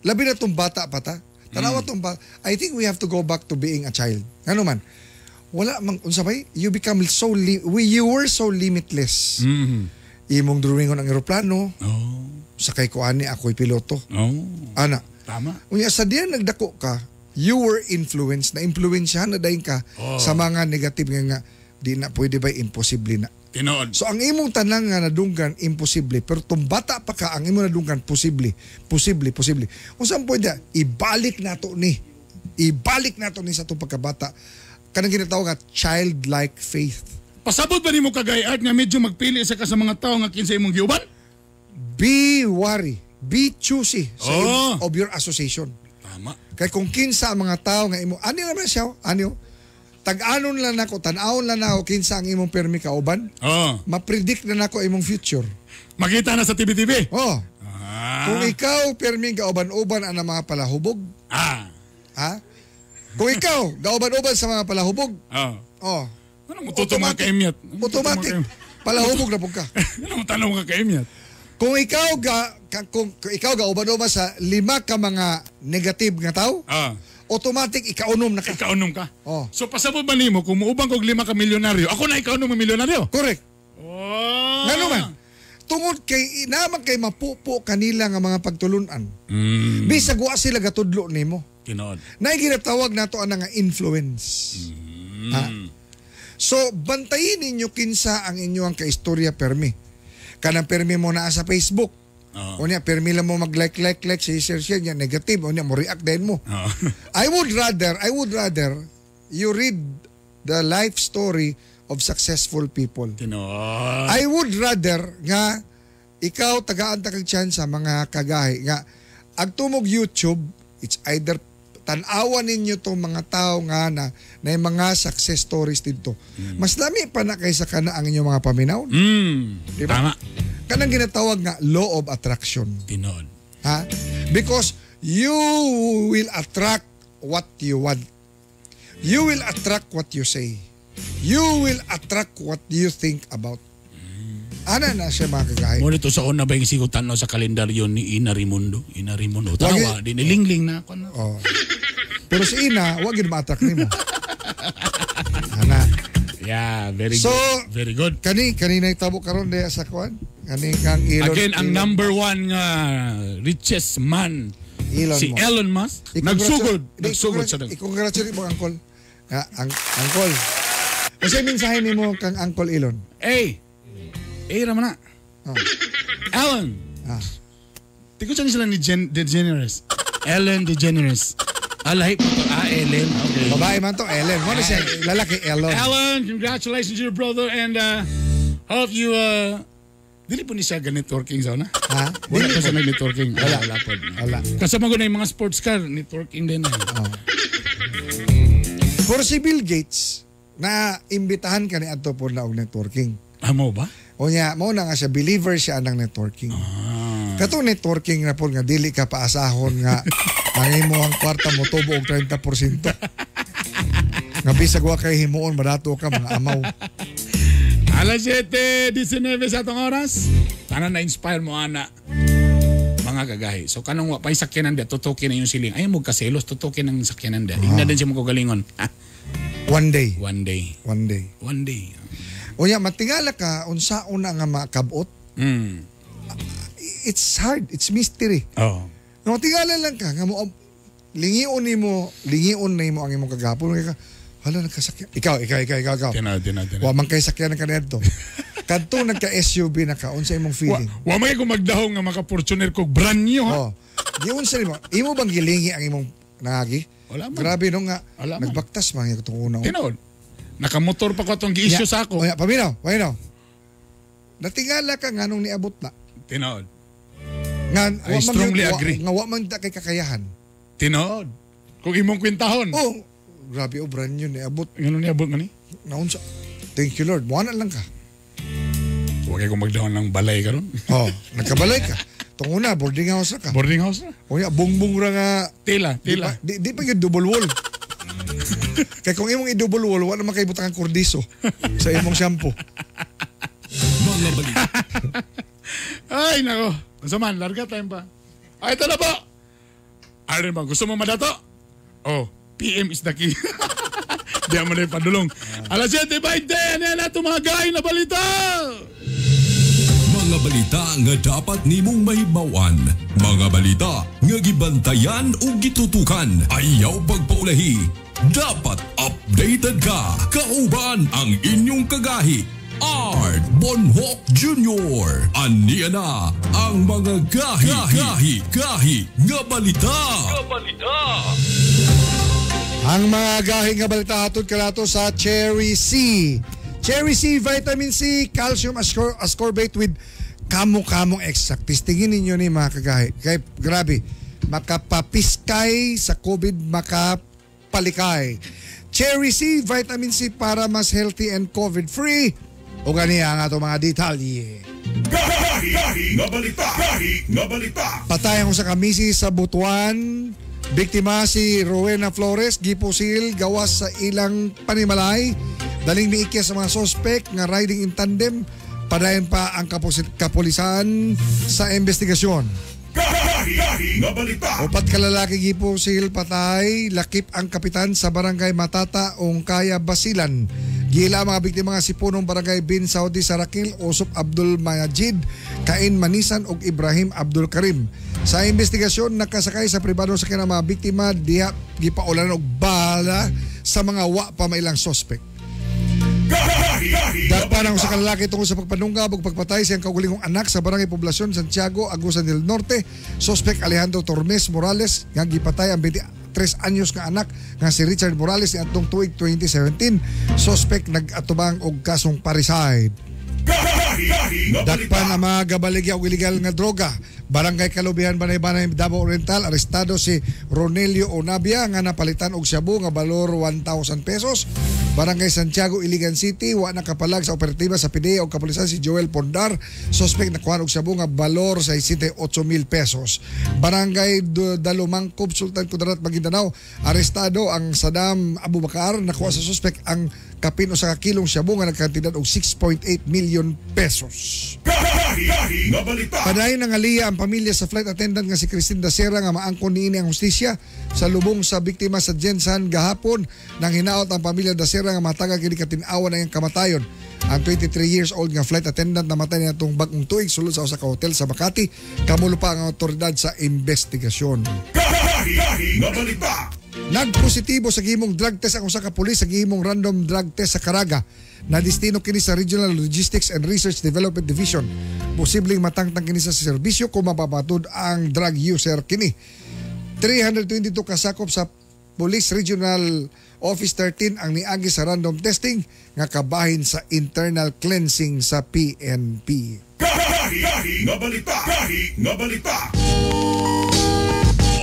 Labi na tong bata pa ta. Tanawa tong bata. I think we have to go back to being a child. Ano man? Wala mang unsa bay? You become you were so limitless. Imong drawingon ang eroplano. Oh. Sakay ko ani ako'y piloto. Oh. Ana. Tama. Unya sa diyan nagdako ka, you were influenced, na influensyahan na dayon ka sa mga negative nga di na pwede ba imposible na. Tinuod. So ang imong tanang nga nadunggan imposible, pero tung bata pa ka ang imong nadunggan posible. Unsang pwede ibalik nato ni sa itong pagkabata kanang ginatawag nga childlike faith. Pasabot ba nimo kagay art nga medyo magpili sa mga tao nga kinsa imong giuban? Be wary, be choosy of your association. Tama. Kay kung kinsa ang mga tao nga imo ani naman siya, tag-anon lang nako, tan-awon lang nako kinsa ang imong permi kauban. Ma-predict na nako imong future. Makita na sa TV. Kung ikaw permi kauban-uban ang mga palahubog. Ha? Kung ikaw kauban-uban sa mga palahubog. Ano mo tuto mga kaimyat? Automatic. Palahubog na pug ka. Ano mo tanong ka kaimyat? Kung ikaw kauban-uban sa 5 ka mga negative nga tao. Automatic ikaunom na ka. Ikaunom ka. So pasabot ba nimo kung muubang kog 5 ka milyonaryo, ako na ikaunom ng milyonaryo? Correct. Ngano man? Tungod kay naman kay mapupo kanila nga mga pagtulunan. Bisag wa sila gatudlo nimo. Tinuod. Nay ginatawag nato ana nga influence. So bantayin ninyo kinsa ang inyong kaistorya permi. Kanang permi mo naa sa Facebook. Unya permi lang mo mag-like, share niya negative, unya mo react din mo. I would rather you read the life story of successful people. I would rather nga ikaw tagaan ta kag chance sa mga kagahi nga agtumog YouTube, it's either tan-awan ninyo tong mga tao nga na mga success stories dito. Mas dami pa na kaysa kana ang inyong mga paminaw. Diba? Tama. Kanang ginatawag nga law of attraction. Tinuod. Ha? Because you will attract what you want. You will attract what you say. You will attract what you think about. Ana na siya mga kagahi. Mo dito sa una ba yung sigutan no sa kalendaryo ni Ina Raimundo? Tawa, dinilingling na ako na. Pero si Ina, wag yun ma-attract nimo. Ana. Yeah, very So, good. Very good. Kanina itabo karon diya sa kuan. Kani kang Elon. Again, ang number one nga richest man, si Elon Musk, nagsugod sa dag. I-congratulate mo, Uncle. Uncle. Kasi mensahe ni mo kang Uncle Elon. Raman na. Ellen. Tiko siya sila ni DeGeneres. Ellen DeGeneres. Alahi po ito. Ellen. Okay. Babae man to, Ellen. Mo na siya, lalaki, Ellen. Ellen, congratulations to your brother and hope you dili po ni siya networking sa una? Ha? Wala pa siya nag-networking. Wala po. Wala. Kasama ko na yung mga sports car, networking din. For si Bill Gates, na imbitahan ka ni ato po na og networking. Mo ba? O niya, mo na nga siya, believer siya ng networking. Katong networking na po nga, dili ka paasahon nga, ang imo ang kwarta mo tubo og 30%. Nga bisag wa kay himuon, madato ka, mga amaw. Alas 7:19 sa atong oras. Tanan na-inspire mo, ana. Mga kagahi. So, kanong wapay sakyanan da, tutukin na yung siling. Ayaw mo kaselos, tutukin ang sakyanan da. Hingna din siya magalingon. One day. One day. O ya, matingala ka, unsa una nga makabot. It's hard. It's mystery. Matingala lang ka, nga mo, lingion na mo ang imong kagapon. Hala, nagkasakyan. Ikaw. Tinad. Wa man kay sakyan ka neto. Kadto nagka-SUV na ka, unsa imong feeling? Wa may kung magdahong nga maka-Fortuner kog brand new, ha? Giun sa nimo. Imo bang gilingi ang imong nangagi? Wala man. Grabe no nga. Nagbaktas man yung itong una. Tinod. Nakamotor pa ko itong gi-issue sa ako. Paminaw. Natingala ka nga nung niabot na. Tinod. I strongly agree. Nga wa man kay kakayahan. Tinod. Kung imong kwintahon. Grabe brand new niabot. Ngano niabot man ni? Naunsa. Thank you Lord. Buwan lang ka. Huwag kayo magdahon ng balay ka ron. Nagkabalay ka. Itong una, boarding house na ka. Boarding house na? O ya, bungbong ra nga. Tila. Di pa yung double wall. Kaya kung imong i-double wall, wala naman kayo butang kordiso sa imong shampoo. Mga balita. Ay, nako. Masaman, larga time pa. Ito na po. Ano ba, gusto mo madato? PM is the key. Di mo na ipadulong. Alas 7:20, yan na ito mga gahay na balita. Mga balita nga dapat nimong mahibawan. Mga balita nga gibantayan o gitutukan. Ayaw pagpaulahi. Dapat updated ka. Kauban ang inyong kagahi. Art Bonhoc Jr. Aniya na ang mga gahi nga balita. Ang mga gahi nga balita hatod kanato sa Cherry C. Cherry C, vitamin C, calcium ascorbate with kamo-kamong extract. Tingin ninyo ni mga kagahi. Kaya grabe, makapapiskay sa COVID, makapalikay. Cherry C, vitamin C para mas healthy and COVID-free. O ganiya ang ato mga detalye. Gahi nga balita. Patayan ko sa kamisi sa Butuan. Biktima si Rowena Flores, gipusil gawas sa ilang panimalay. Daling miikya sa mga sospek nga riding in tandem. Padayon pa ang kapulisan sa investigasyon. Gahi nga balita. Upat ka lalaki gipusil patay, lakip ang kapitan sa barangay Matata, Ongkaya, Basilan. Gila ang mga biktima nga si punong barangay Bin Saudi Sarakil, Usop Abdul Majid, Kain Manisan ug Ibrahim Abdul Karim. Sa investigasyon, nakasakay sa pribado sa kinang mga biktima, diha gipaulanan og bala sa mga wa pa mailang sospek. Dapanang sa kalalaki tungkol sa pagpanunggab ug pagpatay siyang kaugulingong anak sa barangay Poblasyon, Santiago, Agusan del Norte. Sospek Alejandro Tormes Morales nga gipatay ang 23 anyos nga anak nga si Richard Morales ni atong tuig 2017. Sospek nag-atubang og kasong parricide. Dakpan ang mga gabaligya o illegal nga droga. Barangay Kalubihan, Banay-Banay, Davao Oriental, arestado si Ronelio Onabia nga napalitan og shabu nga balor 1,000 pesos. Barangay Santiago, Iligan City, wa nakapalag sa operatiba sa PDEA o kapulisan si Joel Pondar. Sospek nakuha og shabu nga balor 68,000 pesos. Barangay Dalumangkob, Sultan Kudarat, Maguindanao, arestado ang Saddam Abubakar. Nakuha sa sospek ang kapin o sa kilong shabu nga nagkantidad og 6.8 million pesos. Padayon ng aliya ang pamilya sa flight attendant nga si Christine Dacera nga maangkon niini ang hustisya sa lubong sa biktima sa Jensan gahapon. Nang hinaot ang pamilya Dacera nga matagag kini katin-awan ang kamatayon. Ang 23 years old nga flight attendant namatay na itong bagong tuig sulod sa usa ka hotel sa Makati. Kamulo pa ang otoridad sa investigasyon. Gahi nga balita. Nagpositibo sa gihimong drug test ang usa ka pulis sa gihimong random drug test sa Caraga. Na destino kini sa Regional Logistics and Research Development Division. Posibleng matangtang kini sa serbisyo kung mapapatud ang drug user kini. 322 kasakop sa Police Regional Office 13 ang niagi sa random testing nga kabahin sa internal cleansing sa PNP. Gahi nga balita. Gahi nga balita.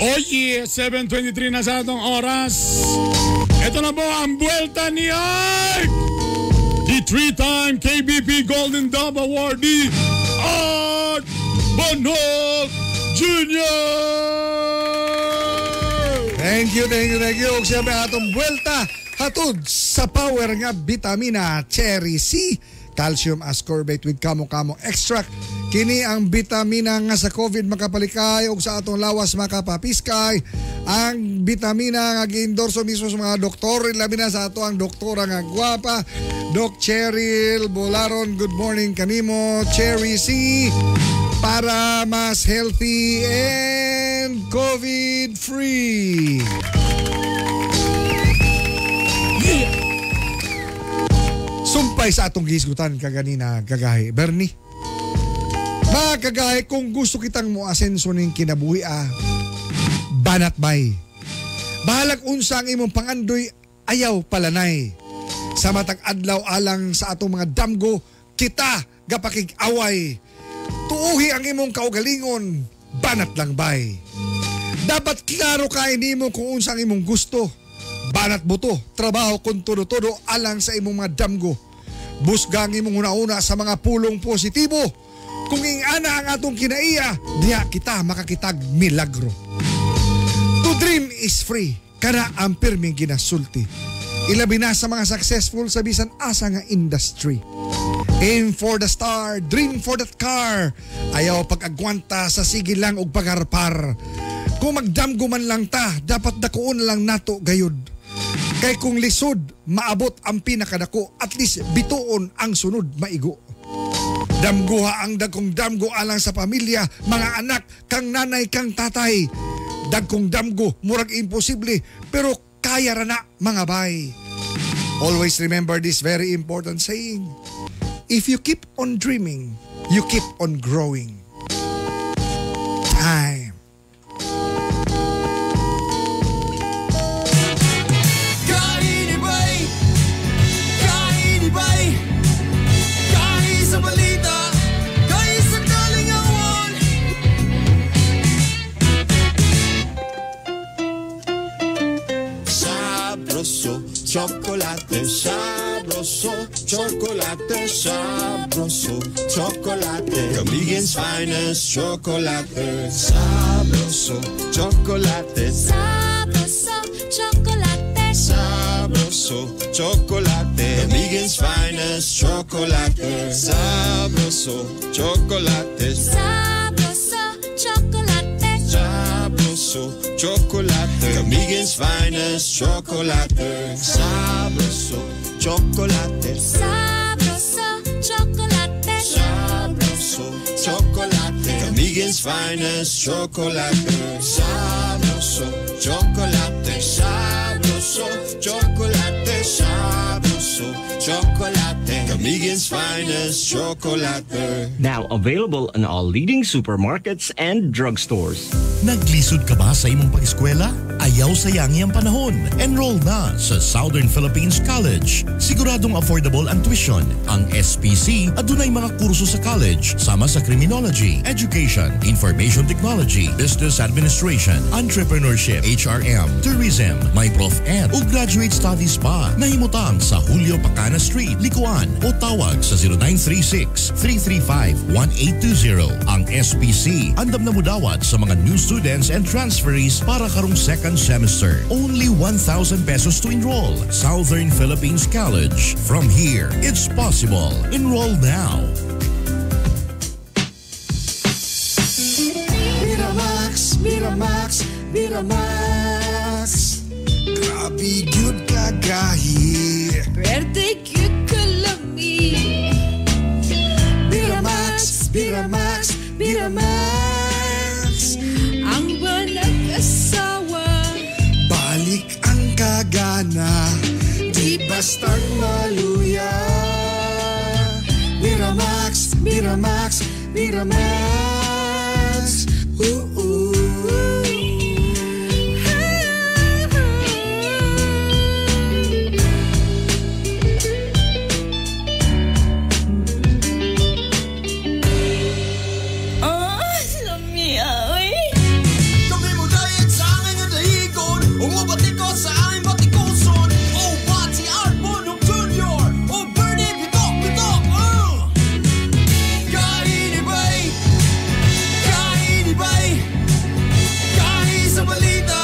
Oye, 7:23 na sa atong oras. Ito na po ang buwelta ni Art! The 3-time KBP Golden Dove awardee, Art Bonhoc Jr. Thank you. Ug siyempre atong buwelta hatod sa power nga vitamina Cherry C, calcium ascorbate with kamo-kamo extract. Kini ang vitamina nga sa COVID makapalikay ug sa atong lawas makapapiskay. Ang vitamina nga gi-endorso mismo sa mga doktor, labi na sa ato ang doktora nga gwapa, Doc Cheryl Bolaron. Good morning kanimo, Cherry C, para mas healthy and COVID-free. Sumpay sa atong gisgutan kaganina, kagahi. Bernie, mga kagahi, kung gusto kitang mo asenso ning kinabuhi, banat bay. Bahalag unsa ang imong pangandoy, ayaw palanay. Sa matag adlaw alang sa atong mga damgo, kita gapakig-away. Tuuhi ang imong kaugalingon, banat lang bay. Dapat klaro kain nimo kung unsa ang imong gusto. Banat buto, trabaho kung todo-todo alang sa imong mga damgo. Busgang imong una-una sa mga pulong positibo. Kung ingana ang atong kinaiya, diya kita makakitag milagro. To dream is free, kana ang pirming ginasulti. Ilabi na sa mga successful sa bisan asa nga industry. Aim for the star, dream for that car. Ayaw pag-agwanta sa sige lang og pagharpar. Kung magdamgo man lang ta, dapat dakuon lang nato gayud. Kay kung lisod, maabot ang pinakadako, at least bituon ang sunod maigo. Damguha ang dagkong damgo alang sa pamilya, mga anak, kang nanay, kang tatay. Dagkong damgo, murag imposible, pero kaya ra na mga bay. Always remember this very important saying. If you keep on dreaming, you keep on growing. Time. Sa balita, kahit sa kalingawan. Sabroso, chocolate, sabroso, chocolate, sabroso, chocolate. Kamigen's finest chocolate, sabroso, chocolate, Sabroso, chocolate. sabroso, chocolate. Kamigen's finest chocolate, sabroso, chocolate, Sabroso, chocolate. sabroso, chocolate. Kamigen's finest chocolate, sabroso, chocolate, Sabroso, chocolate. sabroso, chocolate. Kamigen's finest chocolate, sabroso, chocolate, sabroso, chocolate, sabroso, chocolate. Kamigen's finest chocolate. Now available in all leading supermarkets and drugstores. Naglisod ka ba sa imong pag-eskwela? Ayaw sayangi ang panahon. Enroll na sa Southern Philippines College. Siguradong affordable ang tuition. Ang SPC adunay mga kurso sa college sama sa criminology, education, information technology, business administration, entrepreneurship, HRM, tourism, may Prof Ed o graduate studies pa. Nahimutang sa Julio Pacana Street, Likuan o tawag sa 0936-335-1820. Ang SPC andam na mudawat sa mga new students and transferees para karong second semester. Only 1,000 pesos to enroll. Southern Philippines College. From here, it's possible. Enroll now. Miramax, Miramax, Miramax. Grabe good kagahi. Birthday cute kalami. Miramax, Miramax, Miramax. Ang walang asawa, Balik ang kagana, di basta't maluya. Miramax, Miramax, Miramax. Lamia, oy. Kami mo dahil sa akin ang dahigon, umabati ko sa aking batikoson. Oh, Pati Arbonok Jr. Oh, Bernie Bitok, Bitok. Kainibay, kainibay, kahit sa balita,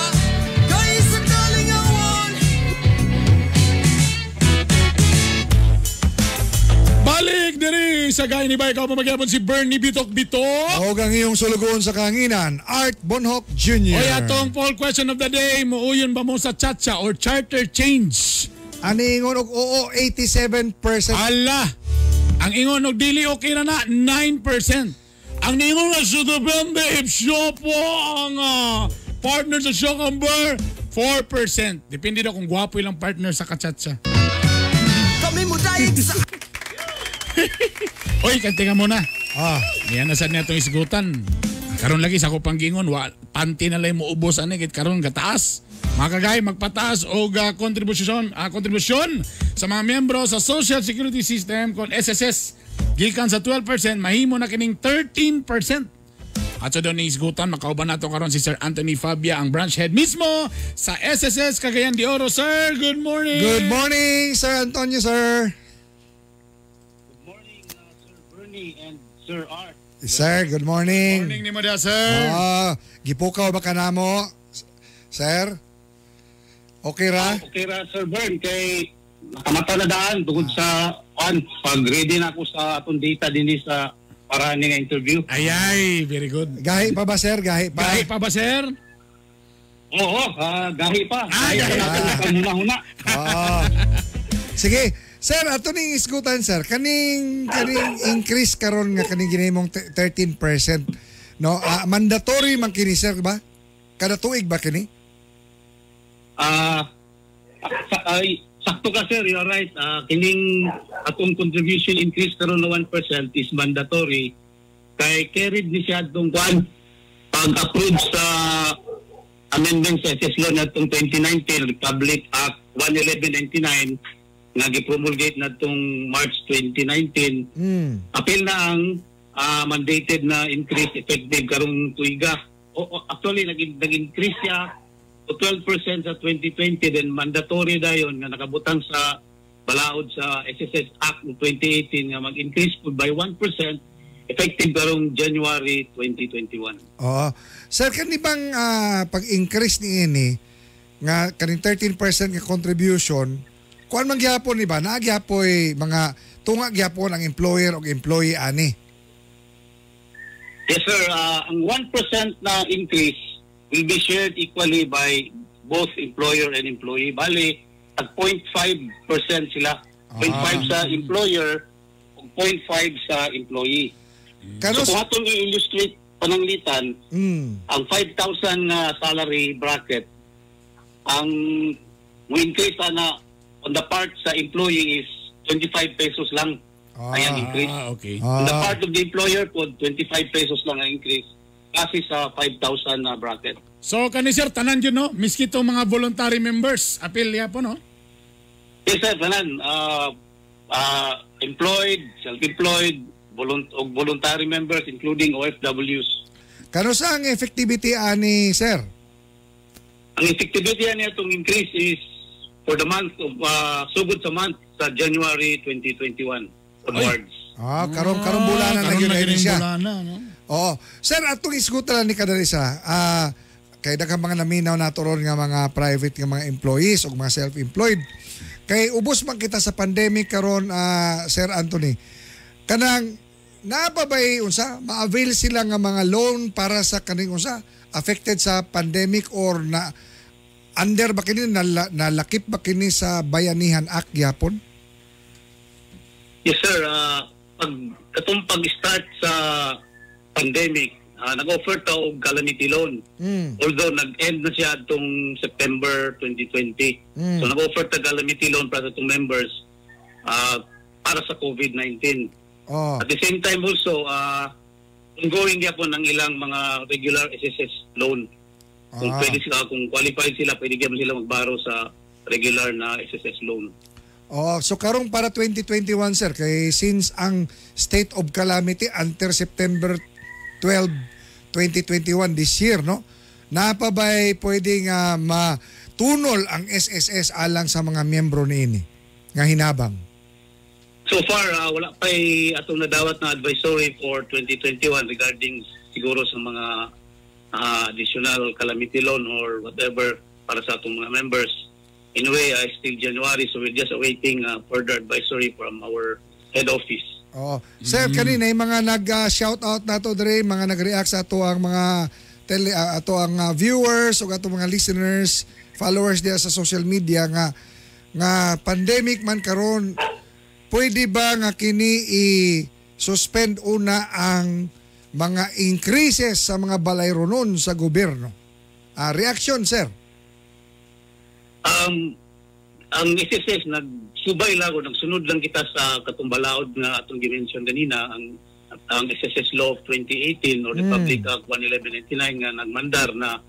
kahit sa kalingawan. Balik diri sa gay ni Bay, ikaw pamagyapon si Bernie Bitok Bitok. Ako ang iyong sulugoon sa kanginan, Art Bonhoc Jr. O atong poll question of the day, muuyon ba mo sa chacha or charter change? Aningon og oo, 87%. Ala! Ang ingon og dili okay na 9%. Ang ningon nga sa depende if siya po ang partner sa Shokamber, 4%. Depende daw kung gwapo ilang partner sa kachacha. Kami mo dahil sa... Oy, kantingan mo na. Ah, Yan na sad niya itong isgutan. Karon lagi sa ako panggingon, panty na lang mo ubos ani kit karon gataas. Mga kagay, magpataas o kontribusyon sa mga miyembro sa Social Security System kon SSS. Gikan sa 12%, mahimo na kining 13%. At sa doon isgutan, makauban nato karon si Sir Anthony Fabia, ang branch head mismo sa SSS Cagayan de Oro. Sir, good morning! good morning, Sir Antonio, sir. Morning, Sir Bernie and Sir Art. Sir, good morning. Morning ni Madia, sir. Gipukaw ba ka na mo, sir? Okay ra? Okay ra, Sir Bern, kay nakamata na daan tungkol sa pag-ready na ako sa atong data din sa paraan nga interview. Ay, very good. Gahi pa ba, sir? Gahi pa? Kahit pa ba, sir? Oo, gahi pa. Ay, Gahi pa natin nakamuna-huna. Oo. Sige, sir, ato ning isgutan, sir. Kaning increase karon nga kaning ginahimong 13%. No, mandatory man kini, sir, ba? Kada tuig ba kini? Sakto ka, sir, you're right. Kining atong contribution increase karon na 1% is mandatory. Kay carried ni siya itong pag-approve sa amendment sa SS Law na itong 2019 Republic Act 1199 nga gipromulgate na itong March 2019. Apil na ang mandated na increase effective karong tuiga. Actually, nag-increase siya to 12% sa 2020, then mandatory dayon nga nakabutang sa balaod sa SSS Act ng 2018 nga mag-increase po by 1% effective karong January 2021. Oo. Sir, kani bang pag-increase ni ini nga kaning 13% nga contribution, kuan man gyapon ni ba? Nagyapoy mga tunga gyapon ang employer o employee ani? Yes, sir. Ang 1% na increase will be shared equally by both employer and employee. Bali, at 0.5% sila. 0.5 sa employer, 0.5 sa employee. So kung atong i-illustrate pananglitan, ang 5,000 na salary bracket, ang increase na on the part sa employee is 25 pesos lang ang increase. Okay. On the part of the employer po, 25 pesos lang ang increase kasi sa 5,000 na bracket. So, kani sir, tanan yun, no? Miski itong mga voluntary members, appeal niya po, no? Yes, sir, tanan. Employed, self-employed, voluntary members, including OFWs. Kano sa ang effectivity ani, sir? Ang effectivity niya itong increase is for the month of, sugod sa month sa January 2021 onwards. Karong bulanan na yun na siya. Bulana, no? Oo. Sir, atong isgutan ni kadalisa. Kay daghang mga naminaw nato ron nga mga private nga mga employees o mga self-employed. Kay ubos man kita sa pandemic karon, Sir Anthony. Kanang napabay unsa ma-avail sila nga mga loan para sa kaning unsa affected sa pandemic or na under ba kini nalakip ba kini sa Bayanihan Act gyapon? Yes sir, katong pag-start sa pandemic, nag-offer ta og calamity loan. Although nag-end na siya itong September 2020. So nag-offer ta calamity loan para sa itong members para sa COVID-19. At the same time also, ongoing yapon ang ilang mga regular SSS loan. Kung pwede sila, kung qualified sila, pwede gyapon sila magbaro sa regular na SSS loan. So karong para 2021 sir, kay since ang state of calamity until September 12, 2021 this year, no? Napabay pwedeng matunol ang SSS alang sa mga miyembro niini nga hinabang? So far, wala pa atong nadawat na advisory for 2021 regarding siguro sa mga additional calamity loan or whatever para sa atong mga members. Anyway, still January, so we're just awaiting further advisory from our head office. Sir, kanina yung mga nag-shoutout na to dre, mga nag-react sa ato ang mga viewers o ato mga listeners, followers diya sa social media nga pandemic man karon, pwede ba nga kini i-suspend una ang mga increases sa mga balayronon sa gobyerno? Reaction, sir? Ang SSS nagsubay lang o nagsunod lang kita sa katumbalaod na atong dimension kanina, ang SSS Law of 2018 or Republic Act 1199 nga nagmandar na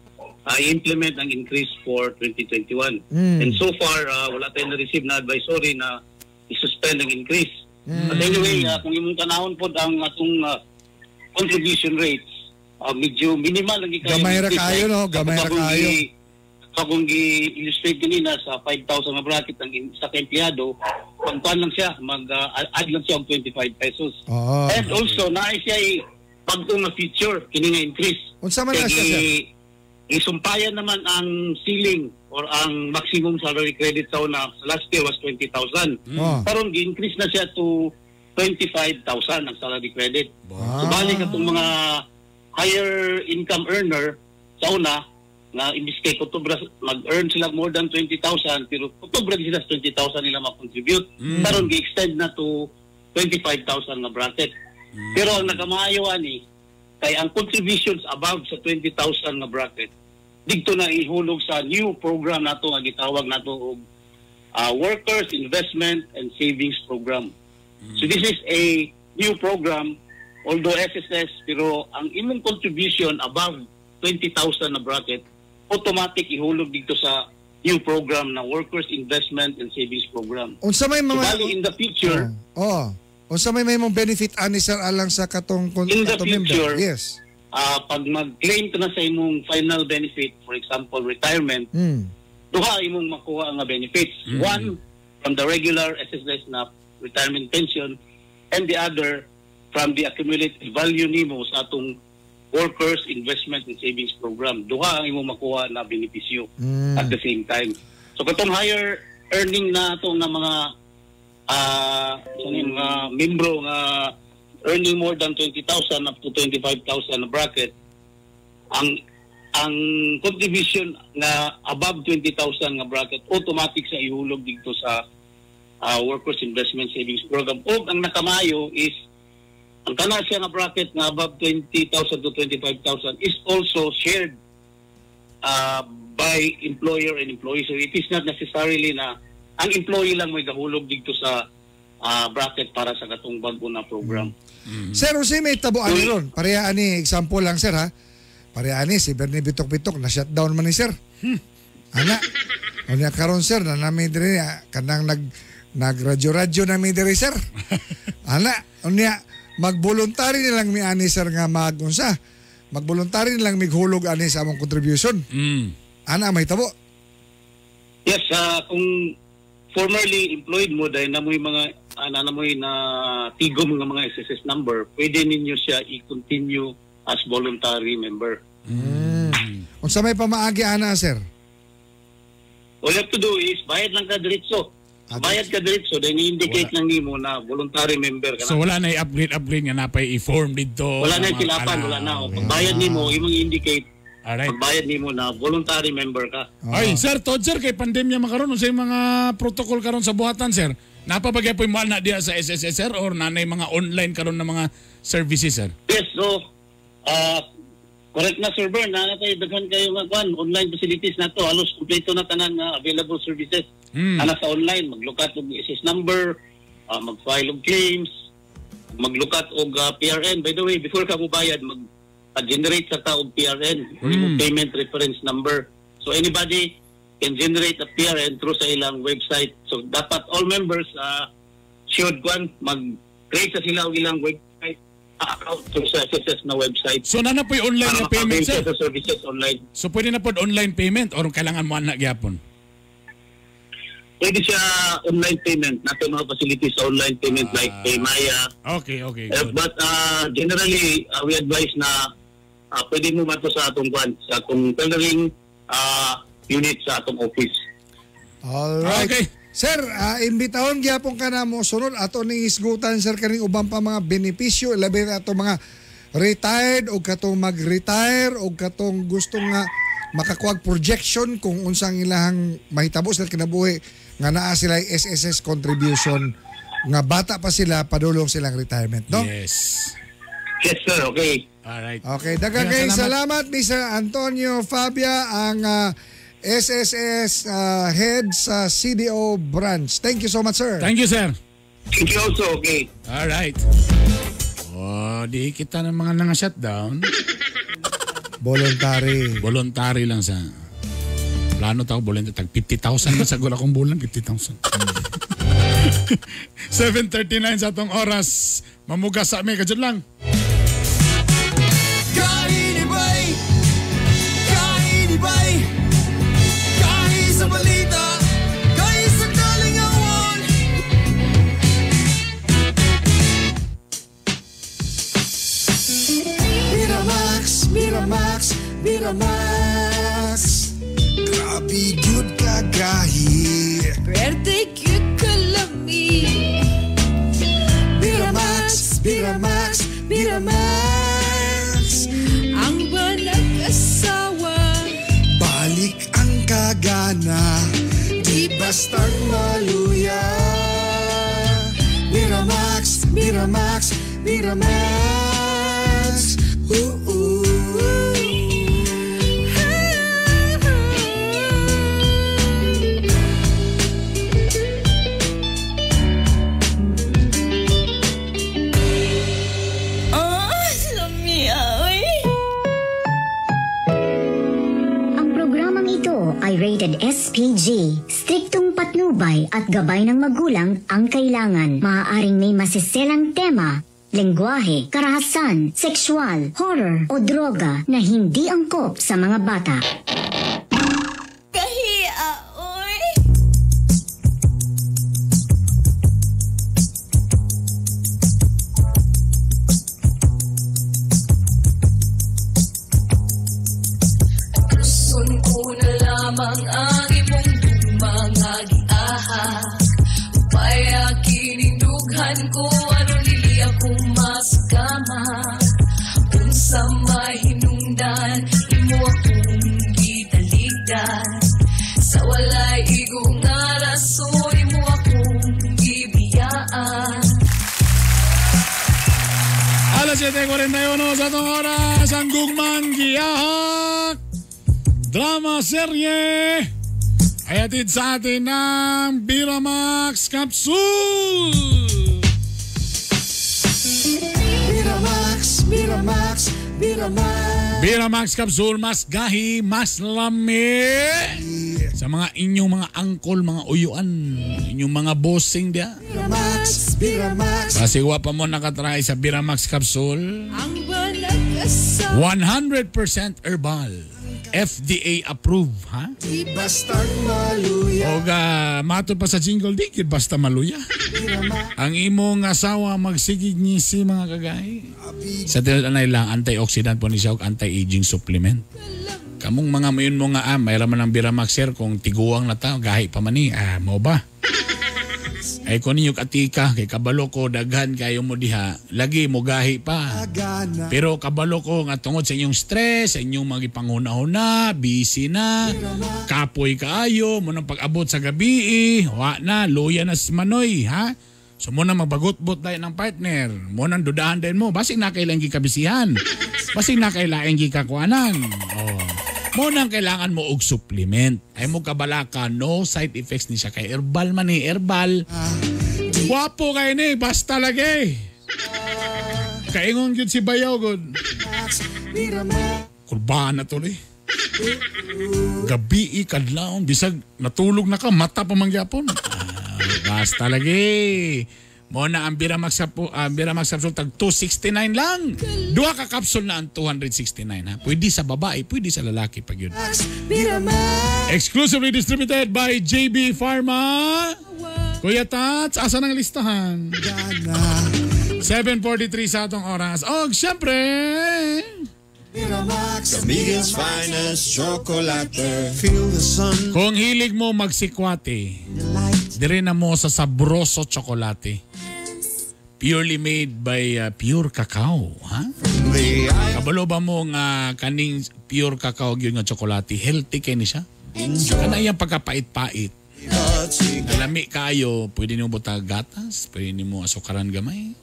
i-implement ang increase for 2021. And so far, wala tayong na-receive na advisory na i-suspend ang increase. But anyway, kung imong tanahon po ang atong contribution rates, medyo minimal lang ikaw. Gamay ra kayo, no? Gamay ra kayo. Kung i-illustrate kanina sa 5,000 na bracket ng sa empleyado, pagkuhan lang siya, mag-add lang siya ang 25 pesos. And also, naay siya pagkong na feature, kini nga increase. Unsa man na siya, sir? Isumpayan naman ang ceiling or ang maximum salary credit sa una. Last year was 20,000. Karon gi-increase na siya to 25,000 ang salary credit. So, balik itong mga higher income earner sa una, na imbis kay Kutubra mag-earn sila more than 20,000 pero Kutubra sila 20,000 nila mag-contribute. Karon gi-extend na to 25,000 na bracket. Pero ang nagamaayo ani kay ang contributions above sa 20,000 na bracket dito na ihulog sa new program nato nga gitawag nato og Workers Investment and Savings Program. So this is a new program, although SSS, pero ang imong contribution above 20,000 na bracket automatic ihulog dito sa new program na Workers Investment and Savings Program. Unsa may mga in the future, unsa may mong benefit ani sir alang sa katong in the future, member? Yes. Pag mag-claim ka na sa imong final benefit, for example, retirement, duha imong makuha nga benefits. One, from the regular SSS na retirement pension, and the other from the accumulated value nimo sa atong Workers Investment and Savings Program. Duha ang imong makuha na benepisyo at the same time. So katong higher earning na ito ng mga membro nga earning more than 20,000 up to 25,000 na bracket, ang contribution na above 20,000 nga bracket automatic sa ihulog dito sa Workers Investment Savings Program. O ang nakamayo is ang kana siya nga bracket na above 20,000 to 25,000 is also shared by employer and employee. So it is not necessarily na ang employee lang may gahulog dito sa bracket para sa katong bago na program. Sir, Jose, may tabuan ron. Pareha ani, example lang sir ha. Pareha ani, si Bernie Bitok-Bitok na shutdown man ni sir. Ana, unya karon sir, na namin diri kanang nagradyo-radyo namin diri sir. Ana, unya mag-voluntary nilang mi ani sir nga magunsa. Mag-voluntary nilang mighulog ani sa among contribution. Ana, may tabo. Yes, kung formerly employed mo dahil namoy mga namoy na tigom ng mga SSS number, pwede ninyo siya i-continue as voluntary member. Unsa may pamaagi ana sir? All you have to do is bayad lang ka diretso. Bayad ka diretso, then i-indicate lang nimo na voluntary member ka na. So wala na i-upgrade nga napay i-form dito. Wala na silapan, wala na. Pag bayad nimo, imong indicate Alright. magbayad nimo na voluntary member ka. Ay, sir, tod sir, kay pandemya makaroon, sa mga protocol karon sa buhatan, sir. Napabagay po yung mahal na diya sa SSSR or nanay mga online karon na mga services, sir? Yes, so, correct na, Sir Bern, tayo daghan kayo nga online facilities na to. Halos kompleto na tanan na available services. Ana sa online, maglukat og SS number, mag-file og claims, maglukat og PRN. By the way, before ka mubayad, mag-generate sa taog PRN, payment reference number. So anybody can generate a PRN through sa ilang website. So dapat all members should mag-create sa sila og ilang website account through sa SSS na website. So na po yung online na payment, sir? Sa services online. So pwede na po online payment or kailangan mo na gyapon? Pwede siya online payment. Nato mga facilities sa online payment like Paymaya. Okay, good. But generally, we advise na pwede mo mato sa atong tailoring unit sa atong office. Alright. Okay. Sir, imbitahon gyapon ka na mo sunod ato ning isgutan sir kaning ubang pa mga benepisyo labi na ato mga retired o katong mag-retire o katong gusto nga makakuha projection kung unsang ilahang mahitabo sila kinabuhi nga naa sila SSS contribution nga bata pa sila padulong silang retirement, no? Yes. Yes, sir. Okay. Alright. Okay, daghang kay salamat ni Sir Antonio Fabia ang SSS head sa CDO branch. Thank you so much, sir. Thank you, sir. Thank you also. Okay. Alright. Di kita ng mga nanga-shutdown. Voluntary. Voluntary lang sa plano tao, voluntary. Tag 50,000 na sa gula kong bulan, 50,000. 7:39 sa atong oras. Mamugas sa amin, kadyan lang. Kainibay, kainibay, kahit sa balita, kahit sa kalingawan. Miramax, Miramax, Miramax. Grabe good kagahi. Birthday cute kalami. Miramax, Miramax, Miramax. Ang banag asawa. Balik ang kagana, di bastang maluya. Miramax, Miramax, Miramax. Ay rated SPG. Striktong patnubay at gabay ng magulang ang kailangan. Maaaring may masiselang tema, lengguwahe, karahasan, sexual, horror o droga na hindi angkop sa mga bata. Kahiya, oy. Gusto ko na lamang ang imong mga giahak. Upaya kinindughan ko ano nili akong mas kama. Unsa mahinungdan imo akong gitaligdan. Sa walay igong nga rason imo akong gibiyaan. Alas 7:41 sa itong oras, ang gugmang giyahak drama serye ay atid sa atin ng Miramax Capsule. Miramax, Miramax, Miramax. Miramax Capsule, mas gahi, mas lami. Sa mga inyong mga angkol, mga uyuan, inyong mga bossing dia. Miramax, Miramax. Pasiwa pa mo nakatry sa Miramax Capsule. Ang banag asawa. 100% herbal. FDA approved, ha? Di bastang maluya. O matod pa sa jingle, di kid basta maluya. Ang imong asawa magsigig ni si mga kagay. Sa tinanay lang, antioxidant po ni siya o anti-aging supplement. Kamong mga mayon mo nga mayroon man ng Miramax sir kung tiguang na tao, gahi pa man ni, mo ba? Ay kung ninyo katika, kay kabalo ko daghan kayo mo diha, lagi mo gahi pa. Pero kabalo ko nga tungod sa inyong stress, sa inyong mga panghuna-huna, busy na, kapoy kaayo, mo nang pag-abot sa gabi, wa na, luya na si Manoy, ha? So mo na magbagot-bot tayo ng partner, mo nang dudahan din mo, basig na kailangan gikabisihan, basig na kailangan gikakuanan. Oh. Mo nang kailangan mo og supplement. Ay mo kabalaka, no side effects ni siya kay herbal man ni herbal. Guwapo kay ni, basta lagi. Kaingon gyud si Bayaw god. Kurbahan na to ni. Gabi kadlawon bisag natulog na ka, mata pa mangyapon. Basta lagi. Mo na ang Bira Max Capsule tag 269 lang. Duha ka capsule na ang 269 ha. Pwede sa babae, pwede sa lalaki pag yun. Exclusively distributed by JB Pharma. Kuya Tats, asa ng listahan? 7:43 sa atong oras. Og syempre, Kamigen's finest chocolate. Feel the sun. kung hilig mo magsikwate, dire na mo sa Sabroso Chocolate. Purely made by pure cacao, ha? Kabalo ba mo nga kaning pure cacao gyud nga tsokolate, healthy kay ni siya? Kana iyang pagkapait-pait. Kalami kayo, pwede nimo butag gatas, pwede nimo asukaran gamay.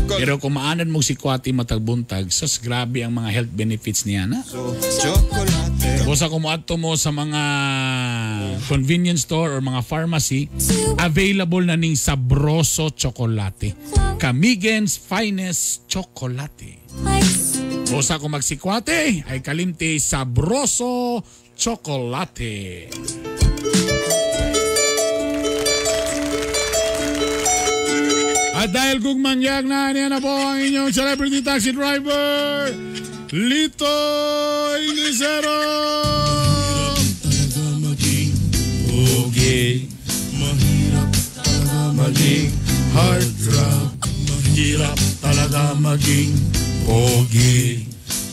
Pero kung maanan mo si kwati matagbuntag, sus grabe ang mga health benefits niya na. Tapos kung maadto mo sa mga convenience store or mga pharmacy, available na ning Sabroso Chocolate. Kamigen's finest chocolate. Bosa kung magsikwate, ay kalimti Sabroso Chocolate. At dahil gugmangyag na, niya na po ang inyong celebrity taxi driver, Lito Inglisero! Okay. Mahirap talaga maging heartthrob. Mahirap talaga maging pogi.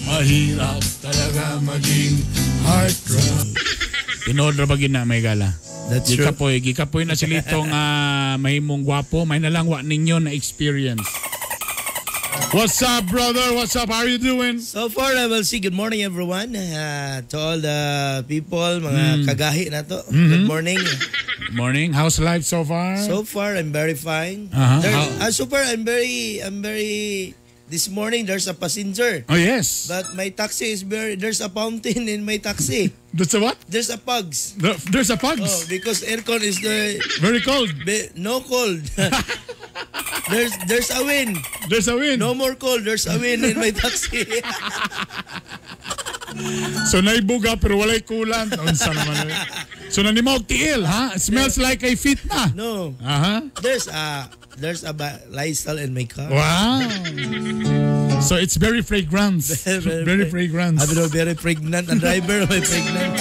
Mahirap talaga maging heartthrob. Tinodra ba na may gala? That's true. Gikapoy na si Lito nga mahimong gwapo, may nalangwa ninyo na experience. What's up, brother? What's up? How are you doing? So far, I will say good morning, everyone. To all the people, mga kagahi na to. Good morning. Good morning. How's life so far? So far, I'm very fine. I'm very. This morning, there's a passenger. Oh, yes. But my taxi is there's a fountain in my taxi. There's a what? There's a pugs. There's a pugs? Oh, because aircon is very cold. No cold. There's a wind. There's a wind. No more cold. There's a wind in my taxi. So naibuga pero walay kulan. Unsa naman. So nanimog tiil, ha? It smells like a fit na. No. There's a Lysol in my car. Wow. So it's very fragrant. Very fragrant. Very pregnant. Ang driver may pregnant.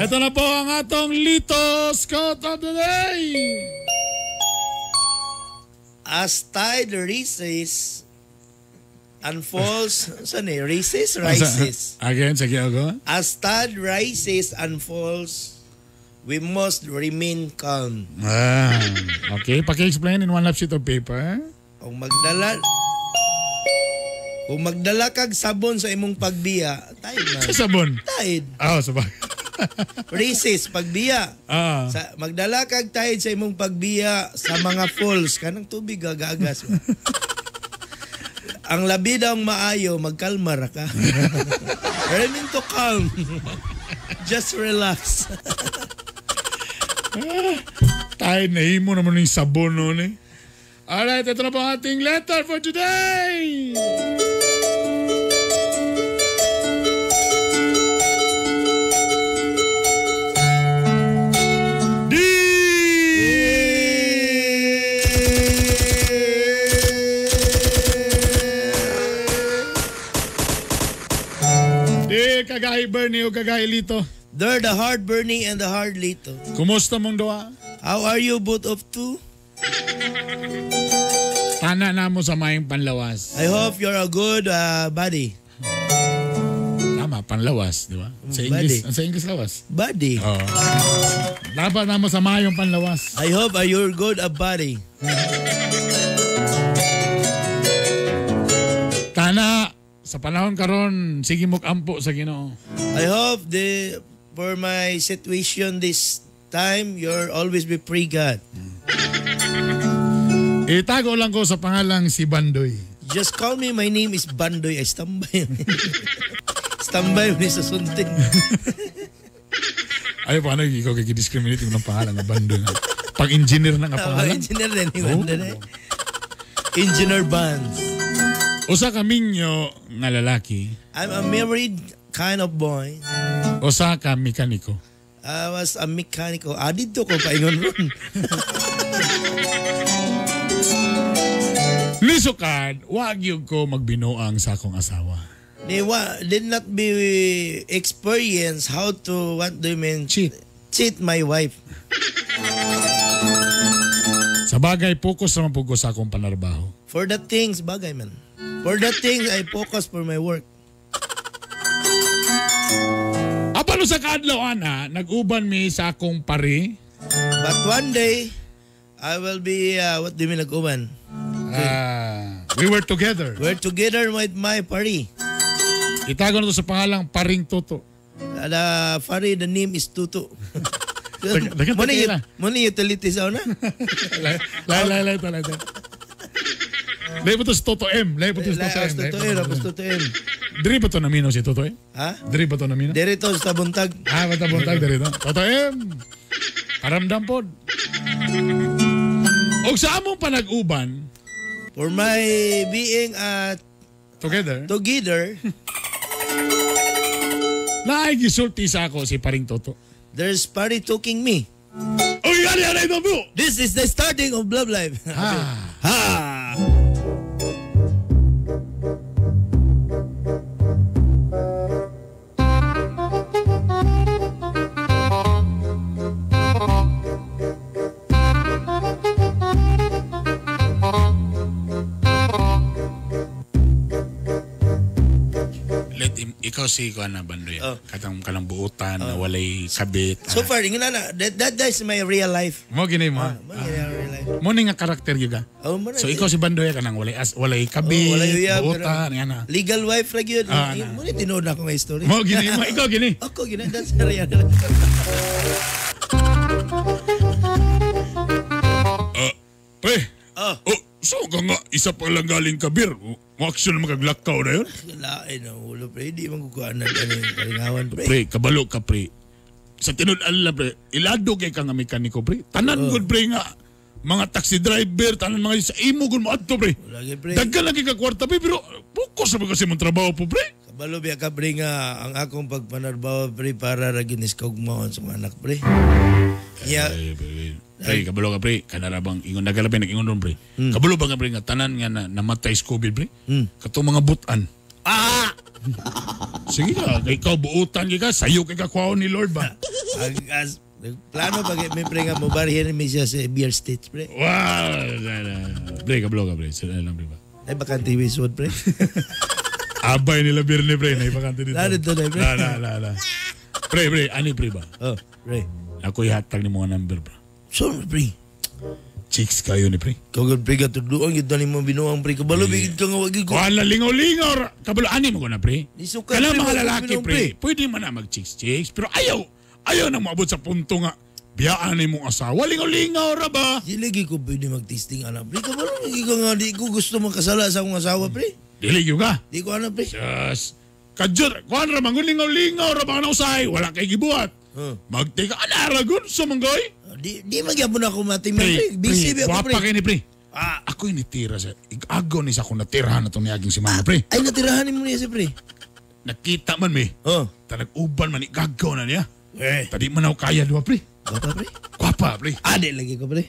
Ito na po ang atong Lito Scott of the Day. As tide rises and falls, rises. Again, sige ako. As tide rises and falls, we must remain calm. Okay, paki-explain in one lap sheet of paper. Kung magdala kag sabon sa imong pagbiya, tide na. Sa sabon? Tide. Sabag. Rises, pagbiya. Magdala kag tide sa imong pagbiya sa mga falls, kanang tubig gagagas. Ang labi daw maayo, magkalma ra ka. Remain to calm. Just relax. Tayo nahimo naman yung sabon noon eh. Alright, ito na po ang ating letter for today. D. Kagahi Bernie o kagahi Lito. They're the hard Bernie and the hard Lito. Kumusta mong doa? How are you both of two? Tana na mo sa mayang panlawas. I hope you're a good buddy. Tama, panlawas, di ba? Sa English lawas. Buddy. Dapat na mo sa mayong panlawas. I hope you're good a body. Kana, sa panahon karon sige mo ampo sa Ginoo. I hope for my situation this time, you'll always be free, God. Itago lang ko sa pangalang si Bandoy. Just call me, my name is Bandoy. Ay, standby. Standby mo sa suntin. Ay, paano ikaw kikidiscriminate mo ng pangalan ng Bandoy? Pag-engineer na nga pangalan? Engineer na ni Bandoy. Engineer Bands. Usa kaminyo nga lalaki. I'm a married kind of boy. Usa ka mekaniko. I was a mechanical. Dito ko paingon ron. Nisukad, wag yun ko magbinuang sa akong asawa. Did not be experience how to, what do you mean? Cheat my wife. Sa bagay, focus naman po ko sa akong panarbaho. For the things, bagay man. For the things, I focus for my work. Apalo sa kadlaw, ana, nag-uban mi sa akong pari. But one day, I will be, what do you mean nag-uban? We were together. We're together with my pari. Itago na to sa pangalang Paring Toto. The pari, the name is Tuto. Money utilities ako na? Lai. Lai po to si Toto M. Lai po to si Toto M. Diri ba to namino si Toto M? Ha? Diri ba to namino? Diri to sa buntag. Bata buntag diri to. Toto M. Paramdam pod. Og sa among panag-uban, for my being together, naigisulti sa ako si Paring Toto. There's party talking me. Oh, yari ito bro. This is the starting of Love Life. Ha. Ikaw si Kuana Bandoy. Katang kanang buutan na walay kabit. So far, ingin na that's my real life. Mo gini mo. Mo ni nga karakter gyud ka. So ikaw si Bandoy kanang walay kabit, buutan ngana. Legal wife ra gyud. Mo ni tinuod na ko nga story. Mo gini mo, ikaw gini. Ako gini, that's real. Pre. So ka nga, isa pa lang galing kabir. Mo-action na magaglakaw na yun? Lain na ulo, pre. Di man kukuhaan na kalingawan, pre. Pre, kabalo ka, pre. Sa tinud-ala, pre, ilado kay ka nga mekaniko, pre. Tanan good, pre, nga. Mga taxi driver, tanan mga sa imo good mo ato, pre. Lagi, pre. Daggan lagi ka kwarta, pre, pero focus na ba kasi mong trabaho po, pre? Kabalo biya ka, pre, nga ang akong pagpanarbaho, pre, para raginis kaugmahon sa mga anak, pre. Pre, kabalo ka, pre. Kanarabang ingon nagalapin nag-ingon ron, pre. Kabalo ba nga, pre, nga tanan nga namatay sa COVID, pre? Katong mga butan. Sige ka, kay ikaw buutan ka, sayo kay kakwaon ni Lord ba? Plano pag may pre nga mo barihin mi siya sa beer stage, pre. Wow! Pre, kabalo ka, pre. Sila lang, pre ba? Ay, bakante wisod, pre. Abay nila beer ni, pre. Naipakante dito. Lalo doon, pre. La. Pre, ani, pre ba? Pre. Ako ihatag ni mga number, pre. So, pre. Chicks kayo ni, pre. Kagad, pre, katuduan, yun dali mo binuang, pre. Kabalo, bigid ka nga wagig ko. Kuala, lingaw-lingaw. Kabalo, ani mo ko na, pre. Isuka, Kala mga lalaki, pre. Pwede man na mag-chicks. Pero ayaw na maabot sa punto nga. Biyaan ni mong asawa. Lingaw-lingaw ra ba? Diligi ko pwede mag-testing, anak, pre. Kabalo, di ko gusto magkasala sa akong asawa, pre. Diligi ka? Di ko, anak, pre. Just, kajot, kuhan ra, lingaw-lingaw ra ba ka na usay? Wala kay gibuhat. Magtika, anaragon sa manggoy? Di magyapon ako matimang, pre. Busy ba ako, pre? Wapa kayo ni, pre. Ako yung nitira sa... Agaw ni sa akong natirahan na itong niaging si mama, pre. Ay, natirahan mo niya si pre. Nakita man, me. Tanag-uban man, igagaw na niya. Tadi man ako kaya, diba, pre? Gwapa, pre? Gwapa, pre. Di lagi ko, pre.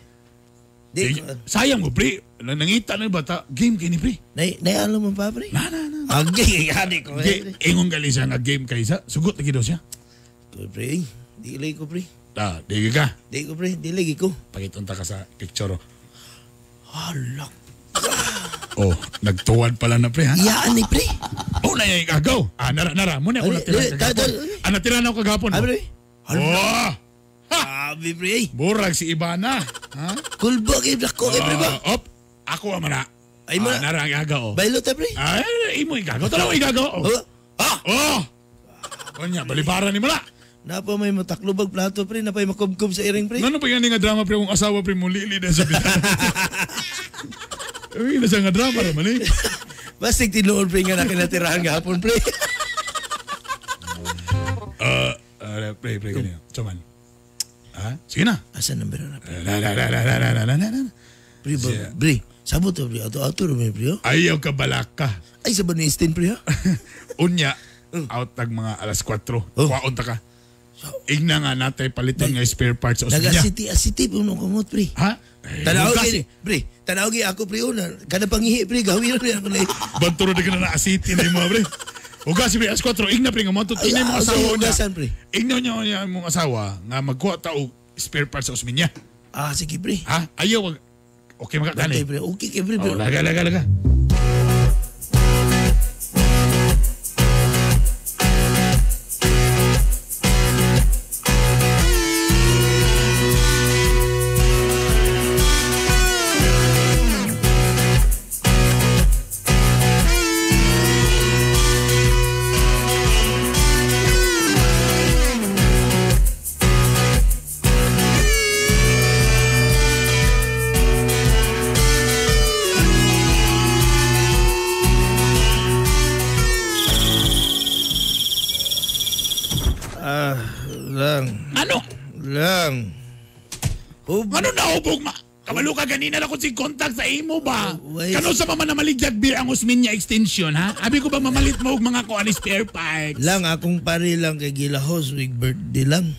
Sayang mo, pre. Nangita na yung bata. Game kayo ni, pre. Naialam mo pa, pre? Na. Game ko, pre. Ingon gali siya nga game kayo sa. Sugot lagi daw siya. Pre, di lagi ko, pre. Di ka? Di ko, pre. Di lagi ko. Pakitunta ka sa picture. Halak. Nagtuwad pala na, pre, ha? Iyaan ni, pre. Nara. Muna ako natira kagapon. Natira na ako kagapon. Pre. Grabe, pre. Burag si Ibana. Ha? Kulbo, kayo dako, pre ba? Ako ang mana. Ay, mana. Narang igagaw. Bailo ta, pre. Ay, imo igagaw. Tala mo igagaw. Kanya, balibaran ni mala. Napa may mataklubag plato, pre. Napay makubkub sa iring, pre. Ano pa yan nga drama, pre? Kung asawa, pre, mulili na sa bitan. Ay, nasa nga drama naman eh. Basig tinuon, pre, nga nakinatirahan nga hapon, pre. Pre, ganyan. Chaman. Ha? Sige na. Asan number na, pre? La. Pre, sabot to, pre. Ato, pre. Ayaw ka balaka. Ay, sabot ni Estin, pre, ha? Unya, out tag mga alas 4. Kuwaon ta ka. Igna nga natay palitan nga spare parts sa usnya. Naga-asiti puno kamot, pre. Ha? Tanawag pre. Tanawag ako, pre, una. Kada pangihi, pre. Gawin na, pre. Banturo na ka na asiti na yung mga, pre. Ugas, pre, alas 4. Igna, pre, nga matutin yung mga asawa niya. Igna niya yung asawa nga magkuha tao spare parts sa usmin niya. Sige, pre. Ha? Ayaw, wag. Okay, makakani. Okay, pre. Laga. Ano naubog ma? Kabalo ka ganina lang ko si contact sa imo ba? Kano sa mama na maligyag beer ang usmin niya extension ha? Abi ko ba mamalit mo og mga kuan spare parts? Lang akong pari lang kay gilahos week birthday lang.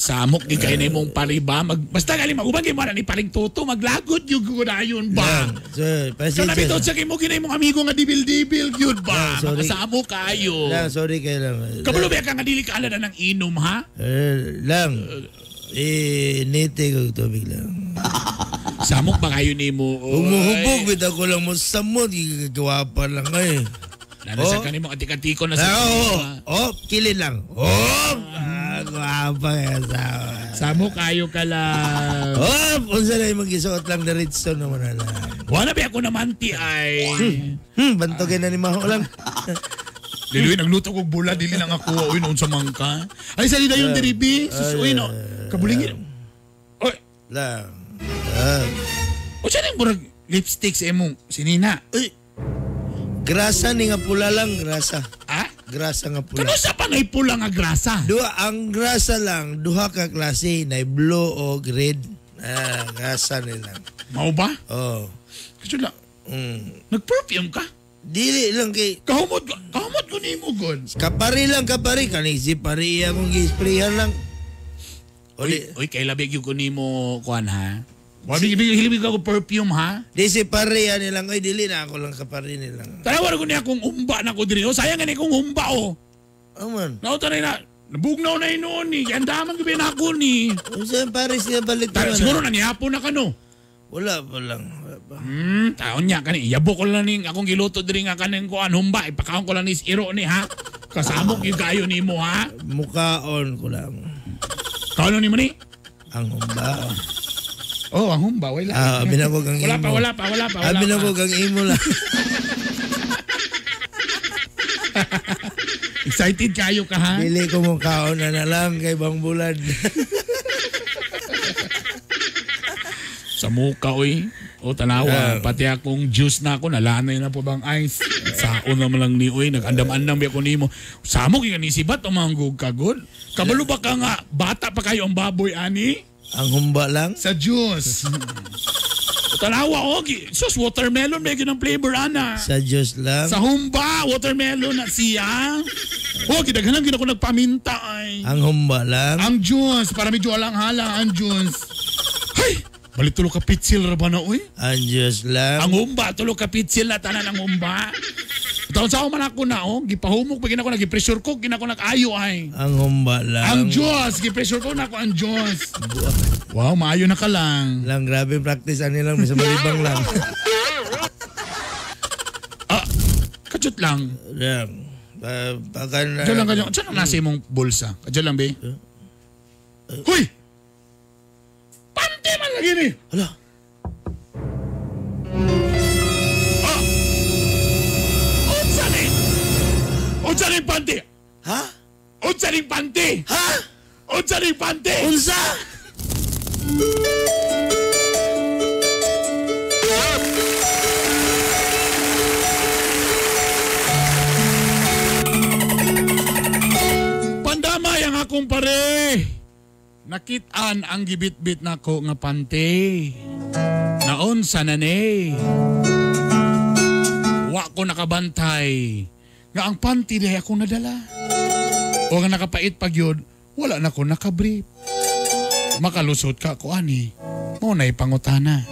Samok di kay na imong pari ba? Basta gali magubang kay mo na ni paring Toto maglagod yung gudayon ba? Sir, so nabitot sa kimo kinay mong amigo nga dibil-dibil gyud ba? Makasamo kayo. Lang, sorry kay lang. Kabalo ba ka nga dili ka ala ng inom ha? Lang. Nete ko tubig lang. Samok ba kayo ni mo? Umuhubog, bita ko lang mo samot. Gagawa pa lang eh. Nasa ka ni mo atik-atiko na sa kilin lang. Gwapa kaya sawa. Samok kayo ka lang. Unsa na yung mag-isuot lang na Ritson naman na lang. Wala ba ako naman ti ay. Bantogin na ni Maho lang. Liluin, nagluto kong bula, dili lang ako. Uy, noon sa mangka. Ay, sali na yung deribi. Susuin, no? Kabulingin. Oy. Lang. O siya na yung burag lipstick sa imong sinina. Uy. Grasa ni nga pula lang, grasa. Ha? Grasa nga pula. Kano sa pangay pula nga grasa? Ang grasa lang, duha ka klase, na blue o red. Grasa nila. Mao ba? Oo. Kasi lang, nag-perfume ka? Dili lang kay kahumot ko nimo gon. Kapari kani si pari akong gi-sprayan lang. Oy, kay labig yung ko nimo kuan ha. Wali hilibig ako perfume ha. Di si pari ani lang oy dili na ako lang kapari nilang. Tawar ko niya kung umba na ko diri. Sayang gani kung umba Aman. Nautanay na nabugnaw na inoon ni. Andaman ko binako ni. Unsa pari siya balik na. Siguro na nihapon na kano. Wala pa lang. Taon niya kani. Iyabo ko lang ning akong giluto diri nga kaning kuan humba. Ipakaon ko lang ni iro ni ha. Kasamok yung kayo ni mo ha. Mukaon ko lang. Kano ni mo ni? Ang humba. Ang humba. Wala. Binabog ang imo. Wala pa. Binabog ang imo lang. Excited kayo ka ha? Dili ko mong kaon na lang kay Bang Bulad. Sa muka, oy. Tanawa. Pati akong juice na ako. Nalanay na po bang ice. Saon naman lang ni, oy. Nag-andam-andam ako ni mo. Samok yung nisibat o manggug kagod. Kabalo ba ka nga, bata pa kayo ang baboy, ani? Ang humba lang? Sa juice. Tanawa, sus, watermelon, may ng flavor, ana. Sa juice lang? Sa humba, watermelon na siya. Kidaghanan ko nagpaminta, ay. Ang humba lang? Ang juice. Para medyo alang-halang ang juice. Hay! Balik tulo ka pitsil ra ba na, uy? Ang Diyos lang. Ang humba, tulo ka pitsil na tanan ang humba. Taon sa man ako na, gipahumok pa ginako, nag-pressure cook, ginako nag-ayo ay. Ang humba lang. Ang Diyos, gi-pressure cook na ako ang Diyos. Wow, maayo na ka lang. Lang, grabe practice ani lang, may malibang lang. Kadyot lang. Lang. Kadyot lang. Saan ang nasa imong bulsa? Kadyot lang, be? Huy! Panty man lagi ni! Hala. Unsa ni panty? Ha? Unsa ni panty? Ha? Unsa ni panty? Unsa? Pandamay ang akong pare. Nakit-an ang gibit-bit nako nga panty. Naunsa na ni? Wa ko nakabantay. Nga ang panty dahi ako nadala. O nga nakapait pag yun, wala na ko nakabrief. Makalusot ka ako ani. Mo na'y pangutana.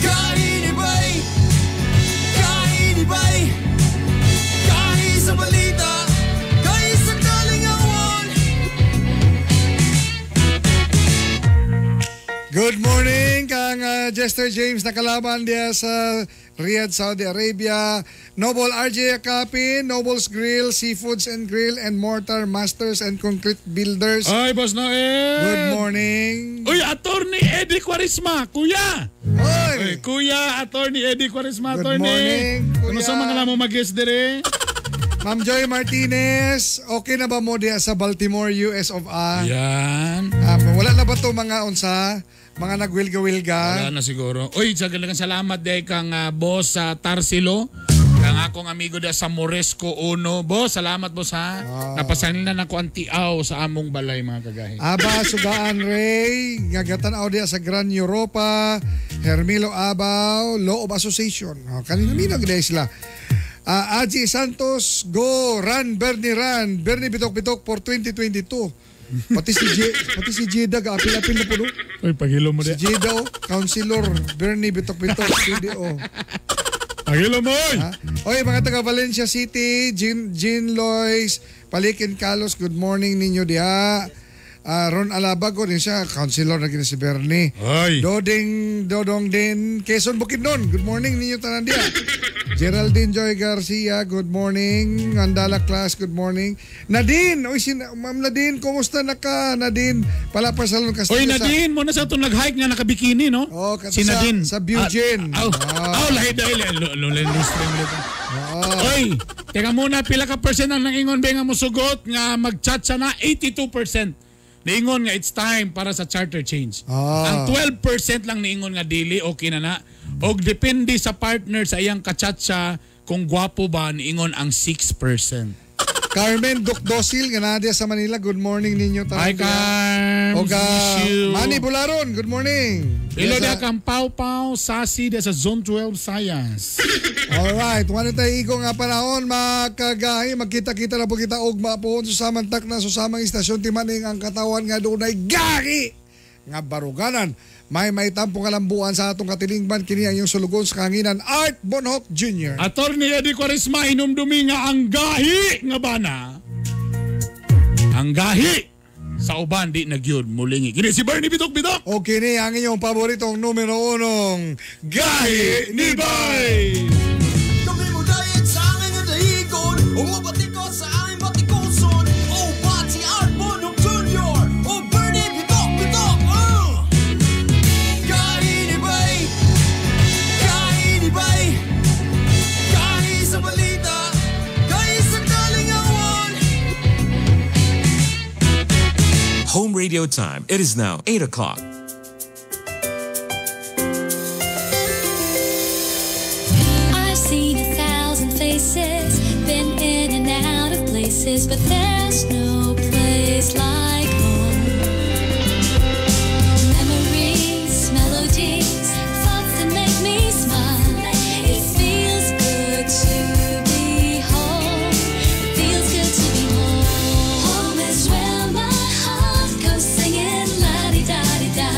Kainibay, kainibay, kahit sa balita, kahit sa kalingawan. Good morning, kang Jester James nakalaban diya sa Riyadh, Saudi Arabia. Noble RJ Akapin, Noble's Grill, Seafoods and Grill, and Mortar Masters and Concrete Builders. Ay, Boss Noel! Good morning. Uy, Attorney Eddie Quaresma, Kuya! Oy! Kuya, Attorney Eddie Quaresma, Good Attorney. morning, Kuya. Ano sa mga namo mag-guest dire? Ma'am Joy Martinez, okay na ba mo diya sa Baltimore, US of A? Yan. Wala na ba to mga unsa? Mga nagwilga-wilga? Wala na siguro. Uy, sagalang salamat day kang boss sa Tarsilo. Kang akong amigo da sa Moresco Uno. Boss, salamat boss ha. Napasanin na nako ang tiaw sa among balay mga kagahi. Aba, Sugaan Ray, ngagatan dia sa Gran Europa, Hermilo Abaw, Law of Association. Kanina minag day sila. Aji Santos, go, run, Bernie Bitok-Bitok for 2022. Pati si Jeda apil-apil na po no. Uy, paghilo mo Si Jeda Councilor Bernie Bitok-Bitok CDO. Paghilo mo oy. Oy, mga taga Valencia City, Jean Lois, Palikin Carlos, good morning ninyo diha. Ron Alabago din siya, Councilor na si Bernie. Oy. Dodong din, Quezon Bukidnon, good morning ninyo tanan diha. Geraldine Joy Garcia, good morning. Andala Class, good morning. Nadine, oy Ma'am Nadine, kumusta na ka? Nadine, Palapasalon Castillo. Oy, Nadine, mo na sa itong nag-hike nga nakabikini, no? Oh, si Nadine. Sa Bugen. Lahi dahil. Oy, teka muna, pila ka percent ang nangingon ba nga mo sugot nga mag-chat siya na 82%. Niingon nga it's time para sa charter change. Ang 12% lang niingon nga dili, okay na. Og depende sa partner sa iyang kachat siya kung gwapo ba, niingon ang 6%. Carmen Docdosil, nga nadia sa Manila, good morning ninyo. Hi, Carm. Oga Manny Bularon, good morning. Ilo dia kang Pau Sasi dia sa Zone 12 Science. Alright, wala tayo iko nga panahon, makagahi, magkita-kita na po kita ugma po sa samantak na sa samang istasyon timaning ang katawan nga doon ay gahi nga baruganan. May tampong kalambuan sa atong katilingban kini ang yung sulugon sa kanginan Art Bonhoc Jr. Attorney Eddie Quaresma, inumdumi nga ang gahi nga bana. Ang gahi sa uban di nagyud mulingi. Kini si Bernie Bitok-Bitok. O kini ang inyong paboritong numero 1 Gahi ni Bay. Kami mo dahil sa akin ang dahigon, umabati ko sa aking batikoson. Oh, Bati Art Bonhoc Jr. Oh, Bernie Bitok-Bitok. Kainibay, kainibay, kahit sa balita, kahit sa kalingawan. Home radio time. It is now 8 o'clock. I've seen 1,000 faces, been in and out of places, but there's no place like home. Memories, melodies, thoughts that make me smile. It feels good to be home. It feels good to be home. Home is where my heart goes singing la-di-da-di-da.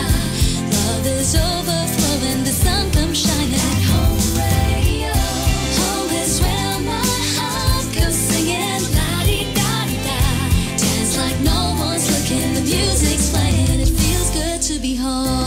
Love is overflowing, the sun comes shining. Home radio. Home is where my heart goes singing la-di-da-di-da. Dance like no one's looking, the music's playing. It feels good to be home.